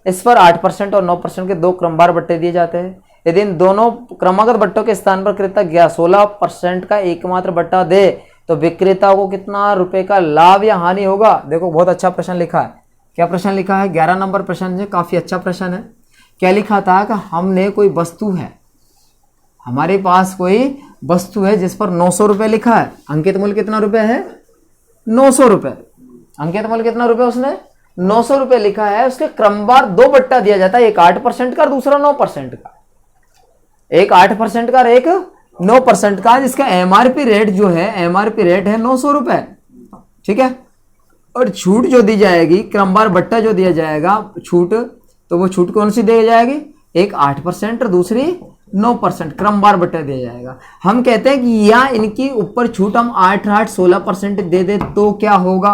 इस पर 8% और 9% के 2 क्रमवार बट्टे दिए जाते हैं। यदि इन दोनों क्रमागत बट्टों के स्थान पर क्रेता 16% का एकमात्र बट्टा दे तो विक्रेता को कितना रुपए का लाभ या हानि होगा। देखो बहुत अच्छा प्रश्न लिखा है। क्या प्रश्न लिखा है, 11 नंबर प्रश्न है, काफी अच्छा प्रश्न है। क्या लिखा था कि हमने कोई वस्तु है, हमारे पास कोई वस्तु है जिस पर 900 रुपये लिखा है। अंकित मूल्य कितना रुपए है, 900 रुपये। अंकित मूल्य कितना रुपए, उसने 900 रुपये लिखा है। उसके क्रमवार 2 बट्टा दिया जाता है, एक 8% का और दूसरा 9% का। एक 8% का और एक 9% का, जिसका एमआरपी रेट जो है, एमआरपी रेट है 900 रुपये, ठीक है। और छूट जो दी जाएगी, क्रमवार बट्टा जो दिया जाएगा छूट, तो वो छूट कौन सी दी जाएगी, एक 8% और दूसरी 9% क्रमवार बट्टा दिया जाएगा। हम कहते हैं कि या इनकी ऊपर छूट हम 8 16% दे दे तो क्या होगा।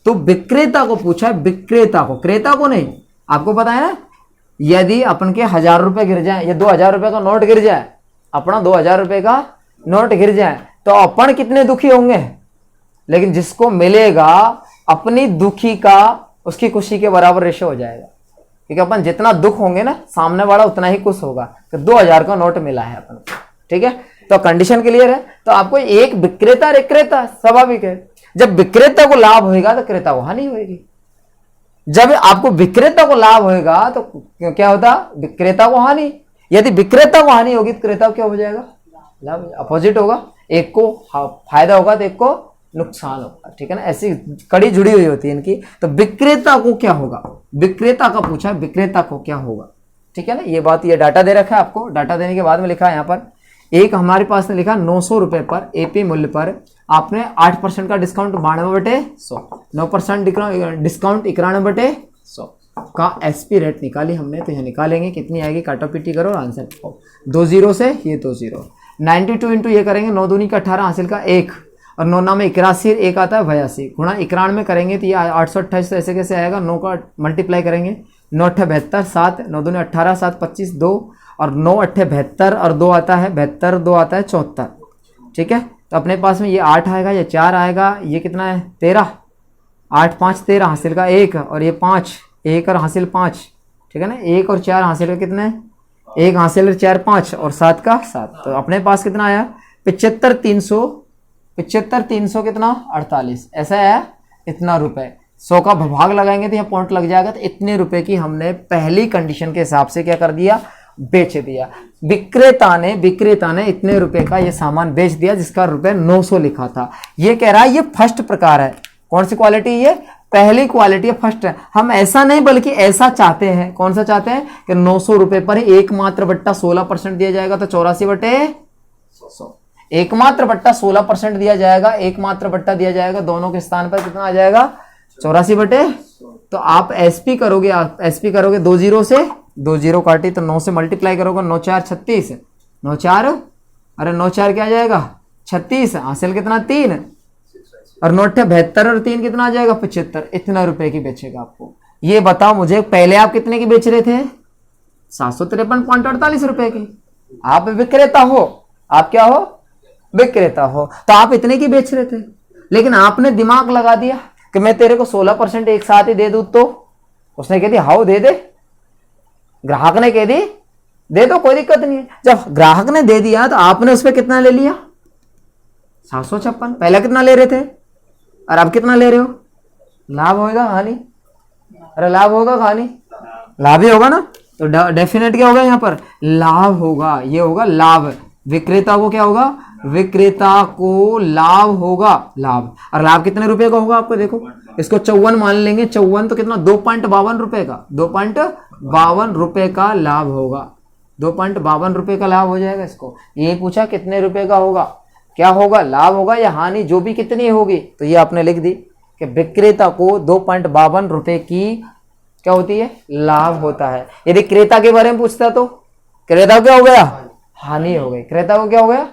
तो विक्रेता को पूछा है, विक्रेता को, क्रेता को नहीं। आपको पता है ना, यदि अपन के 1000 रुपये गिर जाए या 2000 रुपये का नोट गिर जाए, अपना 2000 रुपये का नोट गिर जाए तो अपन कितने दुखी होंगे, लेकिन जिसको मिलेगा अपनी दुखी का उसकी खुशी के बराबर रेशो हो जाएगा। क्योंकि अपन जितना दुख होंगे ना, सामने वाला उतना ही खुश होगा कि 2000 का नोट मिला है अपन, ठीक है। तो कंडीशन क्लियर है। तो आपको एक विक्रेता और एक क्रेता, स्वाभाविक है। जब विक्रेता को लाभ होगा तो क्रेता को हानि होगी। जब आपको विक्रेता को लाभ होगा तो क्या होता, विक्रेता को हानि। यदि विक्रेता को हानि होगी तो क्रेता को क्या हो जाएगा, लाभ। अपोजिट होगा, एक को फायदा होगा तो एक को नुकसान होगा, ठीक है ना। ऐसी कड़ी जुड़ी हुई होती है इनकी। तो विक्रेता को क्या होगा, विक्रेता का पूछा, विक्रेता को क्या होगा, ठीक है ना। ये बात, ये डाटा दे रखा है आपको। डाटा देने के बाद में लिखा है यहाँ पर, एक हमारे पास ने लिखा 900 रुपये पर एपी मूल्य पर आपने 8% का डिस्काउंट 92/100, 9% डिस्काउंट 91/100 का एसपी रेट निकाली हमने। तो यह निकालेंगे कितनी आएगी, काटो पीटी करो और आंसर लिखो। 2 0 से ये 2 0, 92 इंटू ये करेंगे 9 दूनी का 18 हासिल का 1 और 9 नाम 81, एक आता है 82 गुणा 91 करेंगे तो ये 828। तो ऐसे कैसे आएगा, 9 का मल्टीप्लाई करेंगे, 9 8 72, 7 9 दूनी 18, 7 25 2 और 9 8 72 और 2 आता है 72, 2 आता है 74, ठीक है। तो अपने पास में ये 8 आएगा, ये 4 आएगा, ये कितना है 13, 8 5 13 हासिल का 1 और ये 5, 1 और हासिल 5, ठीक है ना। 1 और 4 हासिल का कितना है, 1 हासिल 4 5 और 7 का 7। तो अपने पास कितना आया 75 300 कितना 48, ऐसा है इतना रुपए। 100 का भाग लगाएंगे तो यहाँ पॉइंट लग जाएगा। तो इतने रुपए की हमने पहली कंडीशन के हिसाब से क्या कर दिया, बेच दिया। विक्रेता ने इतने रुपए का ये सामान बेच दिया जिसका रुपए 900 लिखा था। ये कह रहा है ये फर्स्ट प्रकार है। कौन सी क्वालिटी? ये पहली क्वालिटी है, फर्स्ट है। हम ऐसा नहीं बल्कि ऐसा चाहते हैं। कौन सा चाहते हैं कि 900 रुपए पर एकमात्र बट्टा 16% दिया जाएगा, तो 84/100। एकमात्र बट्टा 16% दिया जाएगा, एकमात्र बट्टा दिया जाएगा, दोनों के स्थान पर कितना आ जाएगा? 84/। तो आप एसपी करोगे, आप एसपी करोगे 2 जीरो से, 2 जीरो काटी तो 9 से मल्टीप्लाई करोगे, 9 4 36, 9 4 अरे 9 4 क्या आ जाएगा? 36। हासिल कितना? 3 और 9 72 और 3 कितना आ जाएगा? 75। इतना रुपए की बेचेगा आपको। ये बताओ मुझे, पहले आप कितने की बेच रहे थे? 753.48 रुपए की। आप विक्रेता हो, आप क्या हो? विक्रेता हो, तो आप इतने की बेच रहे थे। लेकिन आपने दिमाग लगा दिया कि मैं तेरे को 16% एक साथ ही दे दूं, तो उसने कह दिया हाउ दे दे। ग्राहक ने कह दी दे दो, कोई दिक्कत नहीं है। जब ग्राहक ने दे दिया तो आपने उस पर कितना ले लिया? 756। पहले कितना ले रहे थे और अब कितना ले रहे हो? लाभ होगा हानि? अरे लाभ होगा हानि? लाभ ही होगा ना। तो डेफिनेट क्या होगा यहाँ पर? लाभ होगा। ये होगा लाभ। विक्रेता को क्या होगा? विक्रेता को लाभ होगा, लाभ। और लाभ कितने रुपए का होगा आपको? देखो इसको 54 मान लेंगे। 54 तो कितना? 2.52 रुपए का, 2.52 रुपए का लाभ होगा। 2.52 रुपए का लाभ हो जाएगा। इसको ये पूछा कितने रुपए का होगा, क्या होगा? लाभ होगा या हानि, जो भी कितनी होगी। तो ये आपने लिख दी कि विक्रेता को 2.52 रुपए की क्या होती है? लाभ होता है। यदि क्रेता के बारे में पूछता तो क्रेता क्या हो गया? हानि हो गई। क्रेता को क्या हो गया?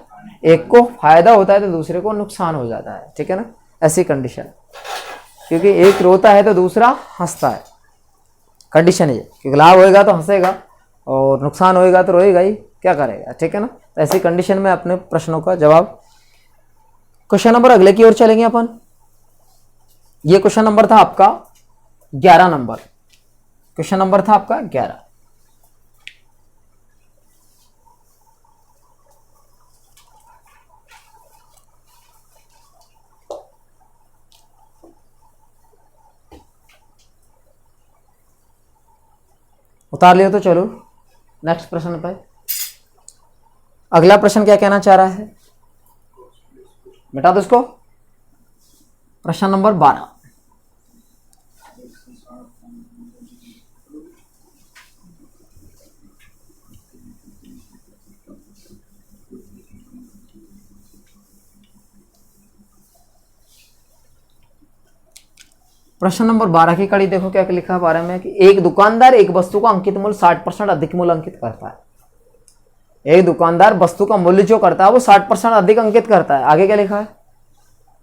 एक को फायदा होता है तो दूसरे को नुकसान हो जाता है। ठीक है ना, ऐसी कंडीशन। क्योंकि एक रोता है तो दूसरा हंसता है, कंडीशन ये। क्योंकि लाभ होएगा तो हंसेगा और नुकसान होएगा तो रोएगा ही, क्या करेगा। ठीक है ना, तो ऐसी कंडीशन में अपने प्रश्नों का जवाब। क्वेश्चन नंबर अगले की ओर चलेंगे अपन। ये क्वेश्चन नंबर था आपका 11 नंबर। क्वेश्चन नंबर था आपका 11। उतार लियो तो चलो नेक्स्ट प्रश्न पर। अगला प्रश्न क्या कहना चाह रहा है? बेटा दो इसको। प्रश्न नंबर 12। प्रश्न नंबर 12 की कड़ी देखो क्या लिखा है 12 में कि एक दुकानदार एक वस्तु का अंकित मूल्य 60% अधिक मूल्य अंकित करता है। एक दुकानदार वस्तु का मूल्य जो करता है वो 60% अधिक अंकित करता है। आगे क्या लिखा है?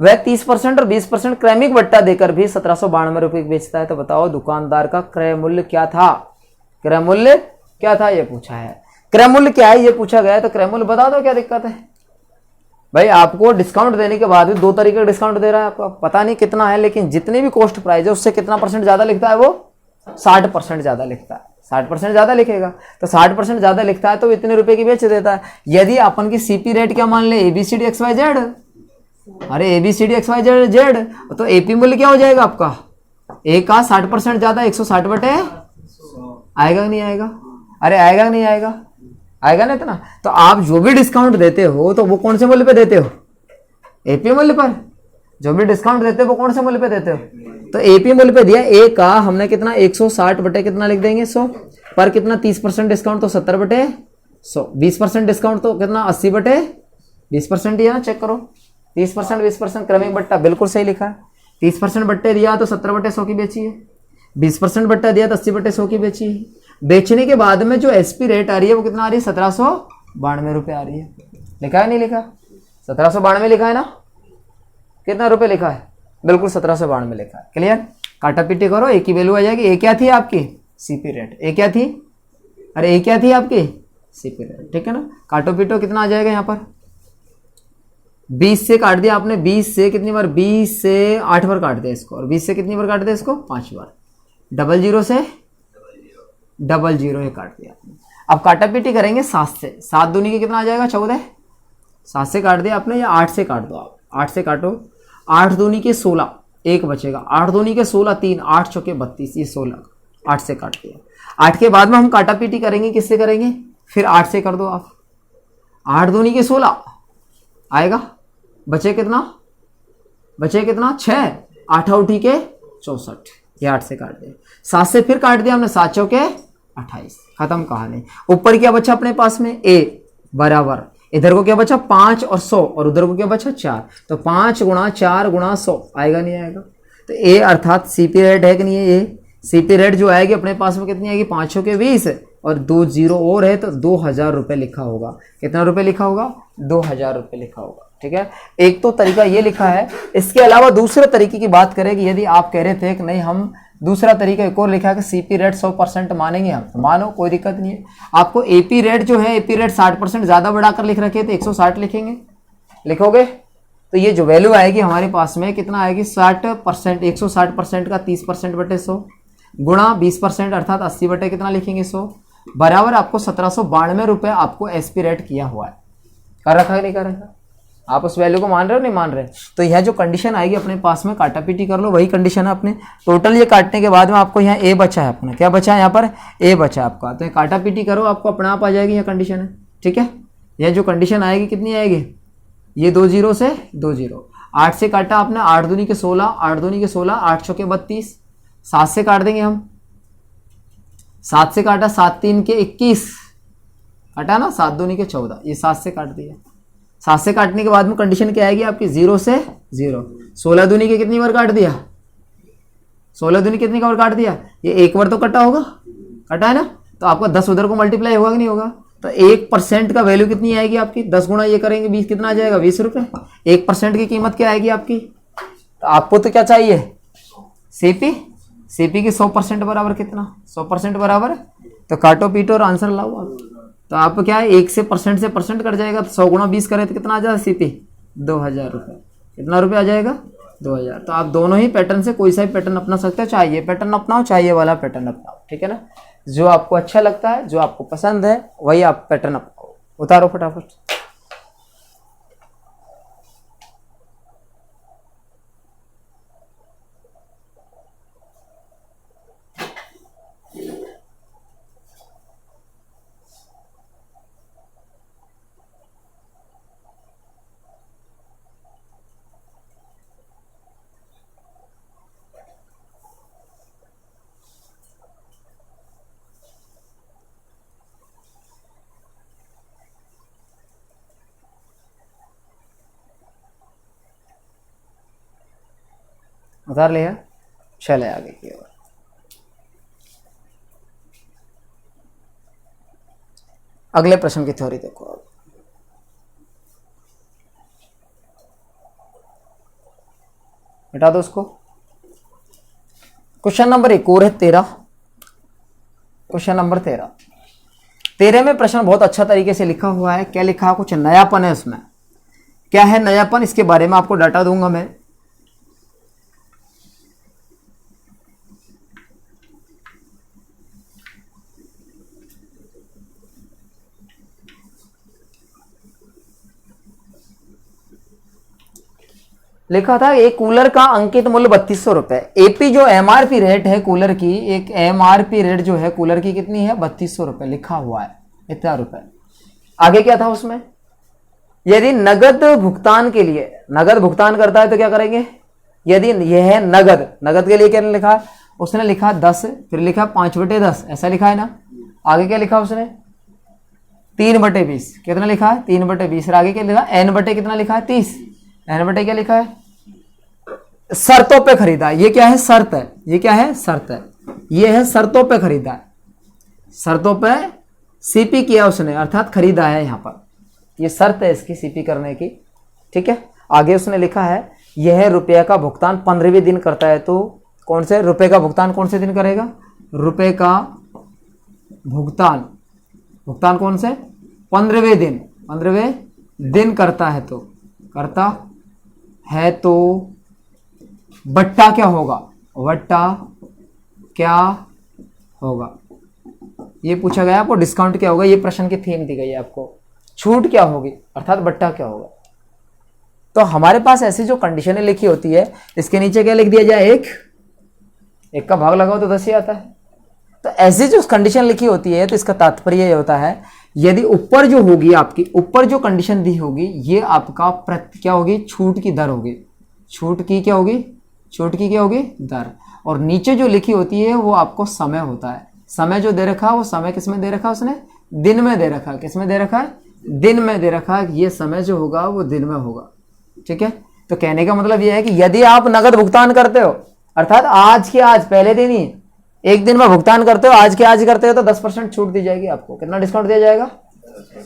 वह 30% और 20% क्रैमिक बट्टा देकर भी 1792 रुपए बेचता है। तो बताओ दुकानदार का क्रय मूल्य क्या था? क्रय मूल्य क्या था ये पूछा है। क्रय मूल्य क्या है ये पूछा गया है, तो क्रय मूल्य बता दो, क्या दिक्कत है भाई। आपको डिस्काउंट देने के बाद भी 2 तरीके का डिस्काउंट दे रहा है आपको, पता नहीं कितना है, लेकिन जितनी भी कॉस्ट प्राइस है उससे कितना % ज्यादा लिखता है वो? 60% ज्यादा लिखता है। 60% ज्यादा लिखेगा तो 60% ज्यादा लिखता है तो इतने रुपए की बेच देता है। यदि अपन की सीपी रेट क्या मान ले? ABCD XYZ। अरे ABCD XYZ, तो एपी मूल्य क्या हो जाएगा आपका? ए का 60% ज्यादा 160/, आएगा नहीं आएगा? अरे आएगा नहीं आएगा? आएगा ना इतना। तो आप जो भी डिस्काउंट देते हो तो वो कौन से मूल्य पे देते हो? एपी मूल्य पर। जो भी डिस्काउंट देते हो वो कौन से मूल्य पे देते हो? तो एपी मूल्य पे दिया। ए का हमने कितना 160/, कितना लिख देंगे 100 पर, कितना 30% डिस्काउंट तो 70/100, 20% डिस्काउंट तो कितना 80/20%। यहाँ चेक करो 30% 20% क्रमिक बट्टा बिल्कुल सही लिखा है। 30% बट्टे दिया तो 70/100 की बेची है, 20% बट्टा दिया तो 80/100 की बेची है। बेचने के बाद में जो एसपी रेट आ रही है वो कितना आ रही है? 1792 रुपये आ रही है। लिखा है नहीं लिखा? 1792 लिखा है ना? कितना रुपए लिखा है? बिल्कुल 1792 लिखा है। क्लियर? काटा पीटी करो, एक ही वैल्यू आ जाएगी। ए क्या थी आपकी? CP rate. ए क्या थी? अरे ए क्या थी आपकी? CP rate. ठीक है ना, काटो पीटो कितना आ जाएगा यहाँ पर? 20 से काट दिया आपने। 20 से कितनी बार? 20 से 8 बार काट दिया इसको, और 20 से कितनी बार काट दिया इसको? 5 बार। 00 से 00 ये काट दिया आपने। अब काटा पीटी करेंगे 7 से। 7 दूनी के कितना आ जाएगा? 14। 7 से काट दिया आपने, या 8 से काट दो आप। 8 से काटो, 8 दूनी के 16, एक बचेगा। 8 दूनी के 16, 3, 8 चौके 32, ये 16। 8 से काट दिया। 8 के बाद में हम काटा पीटी करेंगे, किससे करेंगे? फिर 8 से कर दो आप, 8 दूनी के 16 आएगा, बचे कितना, बचे कितना 6, 8 उठी के 64, ये 8 से काट दिया। 7 से फिर काट दिया हमने, 7 चौके 28, खत्म कहानी। ऊपर क्या बचा अपने पास में, a बराबर, इधर को क्या बचा 5 और 100, और उधर को क्या बचा 4, तो 5 गुणा 4 गुणा 100 आएगा नहीं आएगा। तो a अर्थात सीपी रेट है कि नहीं है, ये सीपी रेट जो आएगी अपने पास में कितनी आएगी, 5 के 20 और 2 जीरो और है तो 2000 रुपये लिखा होगा। कितना रुपये लिखा होगा, 2000 रुपये लिखा होगा। ठीक है, एक तो तरीका ये लिखा है। इसके अलावा दूसरे तरीके की बात करें कि यदि आप कह रहे थे कि नहीं हम दूसरा तरीका एक और लिखा है कि सीपी रेट 100% मानेंगे हम, तो मानो कोई दिक्कत नहीं है। आपको एपी रेट जो है, एपी रेट 60% ज़्यादा बढ़ाकर लिख रखे तो 160 लिखेंगे, लिखोगे तो ये जो वैल्यू आएगी हमारे पास में कितना आएगी 60%, 160% का 30% बटे 100 गुणा 20% अर्थात 80 बटे कितना लिखेंगे 100 बराबर आपको 1792 रुपये आपको एसपी रेट किया हुआ है। कर रखा है नहीं कर रखा, आप उस वैल्यू को मान रहे हो नहीं मान रहे। तो यह जो कंडीशन आएगी अपने पास में काटा पीटी कर लो, वही कंडीशन है अपने। टोटल ये काटने के बाद में आपको यहाँ ए बचा है, अपना क्या बचा है यहाँ पर ए बचा है आपका, तो ये काटा पीटी करो आपको अपने आप आ जाएगी यह कंडीशन है। ठीक है, यह जो कंडीशन आएगी कितनी आएगी, ये 2 जीरो से 2 जीरो, 8 से काटा आपने, 8 दूनी के 16, 8 दूनी के 16, 8 चौके 32, 7 से काट देंगे हम, 7 से काटा, 7 3 के 21 काटा ना, 7 दूनी के 14, ये 7 से काट दिया। 7 से काटने के बाद में कंडीशन क्या आएगी आपकी 0 से 0, 16 दूनी के कितनी बार काट दिया, 16 दूनी कितनी बार काट दिया, ये एक बार तो कटा होगा, कटा है ना, तो आपका 10 उधर को मल्टीप्लाई होगा कि नहीं होगा, तो 1% का वैल्यू कितनी आएगी आपकी, 10 गुणा ये करेंगे 20 कितना आ जाएगा 20 रुपये। 1% की कीमत क्या आएगी आपकी, तो आपको तो क्या चाहिए सीपी, सीपी की 100% बराबर कितना, 100% बराबर, तो काटो पीटो और आंसर लाओ आप। तो आप क्या है 1 से परसेंट कट जाएगा, तो 100 गुणा 20 करें तो कितना आ जाएगा सीपी 2000 रुपये, कितना रुपये आ जाएगा 2000। तो आप दोनों ही पैटर्न से कोई सा भी पैटर्न अपना सकते हो, चाहे ये पैटर्न अपनाओ चाहे ये वाला पैटर्न अपनाओ। ठीक है ना, जो आपको अच्छा लगता है जो आपको पसंद है वही आप पैटर्न अपनाओ। उतारो फटाफट। उतार लिया, चले आगे की ओर। अगले प्रश्न की थ्योरी देखो अब। हटा दो उसको। क्वेश्चन नंबर 1 और है 13, क्वेश्चन नंबर 13 में प्रश्न बहुत अच्छा तरीके से लिखा हुआ है। क्या लिखा है, कुछ नयापन है उसमें। क्या है नयापन, इसके बारे में आपको डाटा दूंगा मैं। लिखा था एक कूलर का अंकित मूल्य 3200 रुपए। एपी जो एमआरपी रेट है कूलर की, एक एमआरपी रेट जो है कूलर की कितनी है 3200 रुपए लिखा हुआ है, इतना रुपए। आगे क्या था उसमें, यदि नगद भुगतान के लिए, नगद भुगतान करता है तो क्या करेंगे, यदि यह है नगद, नगद के लिए क्या लिखा उसने, लिखा 10, फिर लिखा 5/10, ऐसा लिखा है ना। आगे क्या लिखा उसने 3/20, कितना लिखा है 3/20। आगे क्या लिखा n बटे कितना लिखा है 30, n बटे क्या लिखा है, शर्तों पे खरीदा। ये क्या है शर्त है, ये क्या है शर्त है, ये है शर्तों पे खरीदा है, शर्तों पे सीपी किया उसने अर्थात खरीदा है। यहाँ पर ये शर्त है इसकी सीपी करने की। ठीक है, आगे उसने लिखा है यह रुपये का भुगतान 15वें दिन करता है। तो कौन से रुपए का भुगतान कौन से दिन करेगा, रुपए का भुगतान, भुगतान कौन से 15वें दिन, 15वें दिन करता है, तो करता है तो बट्टा क्या होगा, बट्टा क्या होगा, ये पूछा गया आपको। डिस्काउंट क्या होगा, ये प्रश्न की थीम दी गई है आपको। छूट क्या होगी अर्थात बट्टा क्या होगा। तो हमारे पास ऐसी जो कंडीशनें लिखी होती है, इसके नीचे क्या लिख दिया जाए, एक का भाग लगाओ तो 10 ही आता है। तो ऐसी जो कंडीशन लिखी होती है तो इसका तात्पर्य ये होता है यदि ऊपर जो होगी आपकी, ऊपर जो कंडीशन दी होगी ये आपका क्या होगी, छूट की दर होगी। छूट की क्या होगी, छूट की क्या होगी, दर। और नीचे जो लिखी होती है वो आपको समय होता है। समय जो दे रखा है वो समय किस में दे रखा है, उसने दिन में दे रखा है। किस में दे रखा है, दिन में दे रखा है। ये समय जो होगा वो दिन में होगा, ठीक है। तो कहने का मतलब ये है कि यदि आप नगद भुगतान करते हो, अर्थात आज के आज, पहले दिन ही एक दिन में भुगतान करते हो, आज के आज करते हो, तो 10% छूट दी जाएगी आपको। कितना डिस्काउंट दिया जाएगा।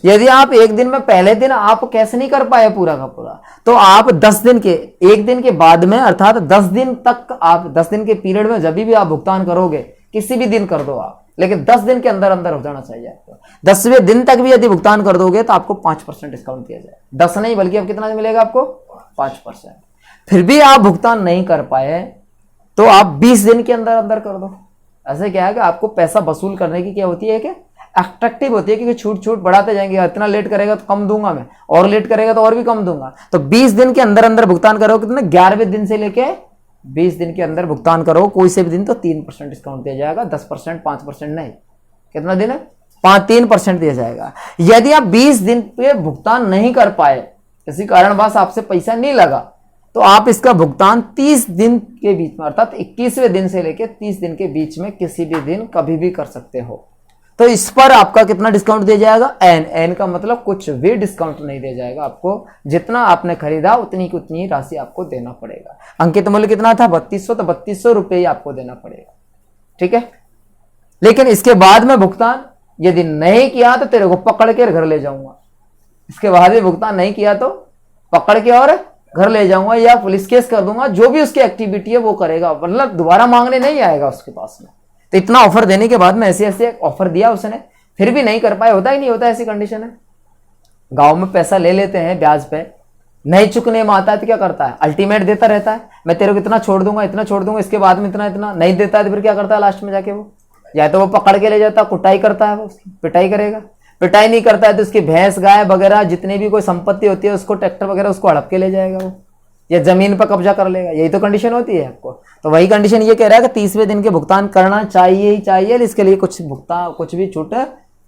यदि आप एक दिन में, पहले दिन आप कैसे नहीं कर पाए पूरा का पूरा, तो आप 10 दिन के, एक दिन के बाद में, अर्थात 10 दिन तक, आप 10 दिन के पीरियड में जब भी आप भुगतान करोगे, किसी भी दिन कर दो आप, लेकिन 10 दिन के अंदर अंदर हो जाना चाहिए आपको। 10वें दिन तक भी यदि भुगतान कर दोगे तो आपको 5% डिस्काउंट दिया जाए। 10 नहीं बल्कि अब कितना मिलेगा आपको, 5%। फिर भी आप भुगतान नहीं कर पाए तो आप 20 दिन के अंदर अंदर कर दो। ऐसे क्या है कि आपको पैसा वसूल करने की क्या होती है कि अट्रैक्टिव होती है, क्योंकि छूट छूट बढ़ाते जाएंगे। इतना लेट करेगा तो कम दूंगा मैं, और लेट करेगा तो और भी कम दूंगा। तो 20 दिन के अंदर अंदर भुगतान करो, कितना, 11वें दिन से लेके 20 दिन के अंदर भुगतान करो कोई से भी दिन, तो 3% डिस्काउंट दिया जाएगा। 10%, 5% नहीं। कितना दिन है, 3% दिया जाएगा। यदि आप 20 दिन पे भुगतान नहीं कर पाए, किसी कारणवश आपसे पैसा नहीं लगा, तो आप इसका भुगतान 30 दिन के बीच में, अर्थात 21वें दिन से लेकर 30 दिन के बीच में किसी भी दिन कभी भी कर सकते हो। तो इस पर आपका कितना डिस्काउंट दिया जाएगा, एन का मतलब कुछ भी डिस्काउंट नहीं दिया जाएगा आपको। जितना आपने खरीदा उतनी की उतनी राशि आपको देना पड़ेगा। अंकित मूल्य कितना था, 3200, तो 3200 रुपये ही आपको देना पड़ेगा, ठीक है। लेकिन इसके बाद में भुगतान यदि नहीं किया तो तेरे को पकड़ के घर ले जाऊंगा। इसके बाद भी भुगतान नहीं किया तो पकड़ के और घर ले जाऊंगा, या पुलिस केस कर दूंगा। जो भी उसकी एक्टिविटी है वो करेगा, मतलब दोबारा मांगने नहीं आएगा उसके पास में। तो इतना ऑफर देने के बाद में ऐसे ऐसे ऑफर दिया उसने, फिर भी नहीं कर पाए, होता ही नहीं होता, ऐसी कंडीशन है। गांव में पैसा ले लेते हैं ब्याज पे, नहीं चुकने में आता है तो क्या करता है, अल्टीमेट देता रहता है, मैं तेरे को इतना छोड़ दूंगा, इतना छोड़ दूंगा, इसके बाद में इतना इतना। नहीं देता है तो फिर क्या करता है, लास्ट में जाके वो या तो वो पकड़ के ले जाता है, कुटाई करता है, वो उसकी पिटाई करेगा। पिटाई नहीं करता है तो उसकी भैंस गाय वगैरह जितनी भी कोई संपत्ति होती है, उसको ट्रैक्टर वगैरह उसको हड़प के ले जाएगा वो, या जमीन पर कब्जा कर लेगा। यही तो कंडीशन होती है आपको। तो वही कंडीशन ये कह रहा है कि 30वें दिन के भुगतान करना चाहिए ही चाहिए। इसके लिए कुछ भी छूट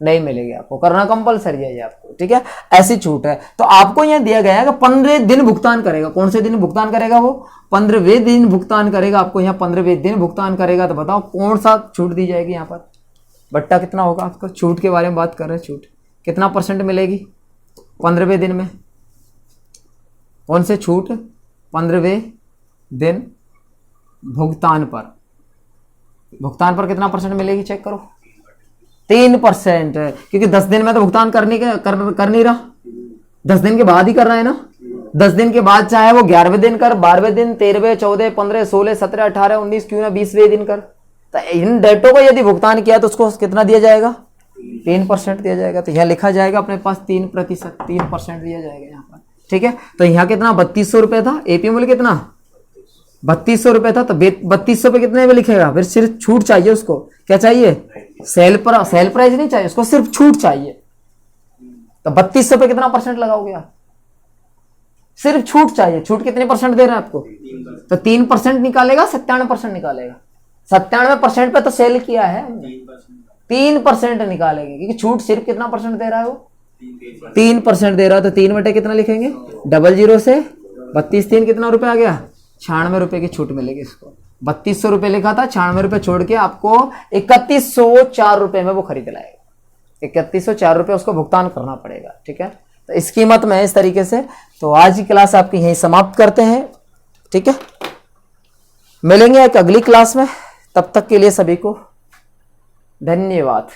नहीं मिलेगी आपको, करना कंपलसरी है ये आपको, ठीक है। ऐसी छूट है। तो आपको यह दिया गया है कि 15 दिन भुगतान करेगा। कौन से दिन भुगतान करेगा वो, 15वें दिन भुगतान करेगा। आपको यहाँ 15वें दिन भुगतान करेगा, तो बताओ कौन सा छूट दी जाएगी यहाँ पर, बट्टा कितना होगा आपका। छूट के बारे में बात कर रहे हैं, छूट कितना % मिलेगी 15वें दिन में, कौन से छूट, 15वें दिन भुगतान पर कितना % मिलेगी, चेक करो, 3%। क्योंकि 10 दिन में तो भुगतान कर नहीं रहा, 10 दिन के बाद ही कर रहा है ना। 10 दिन के बाद चाहे वो 11वें दिन कर, 12वें दिन, 13वें, 14, 15, 16, 17, 18, 19, क्यों ना 20वें दिन कर। तो इन डेटों को यदि भुगतान किया तो उसको कितना दिया जाएगा, 3% दिया जाएगा। तो यहाँ लिखा जाएगा अपने पास 3% 3% दिया जाएगा यहाँ पर, ठीक है। तो यहाँ कितना 3200 रुपये था, एपी मूल्य कितना 3200 रुपये था। तो 3200 पे कितने में लिखेगा, फिर सिर्फ छूट चाहिए उसको, क्या चाहिए, सेल प्राइस नहीं चाहिए उसको, सिर्फ छूट चाहिए। तो 3200 पे कितना % लगाओगे आप, सिर्फ छूट चाहिए। छूट कितने % दे रहे हैं आपको, तो 3% निकालेगा, 97% निकालेगा। 97% पे तो सेल किया है, 3% निकालेंगे, क्योंकि छूट सिर्फ कितना % दे रहा है वो, 3% दे रहा है। तो 3 बटे कितना लिखेंगे, 00 से 32 3 कितना रुपए आ गया, 96 रुपए की छूट मिलेगी इसको। 3200 रुपए लिखा था, 96 रुपए छोड़ के आपको 3104 रुपए में वो खरीद लाएगा। 3104 रुपए उसको भुगतान करना पड़ेगा, ठीक है। तो इस कीमत में इस तरीके से। तो आज की क्लास आपकी यहीं समाप्त करते हैं, ठीक है। मिलेंगे एक अगली क्लास में, तब तक के लिए सभी को धन्यवाद।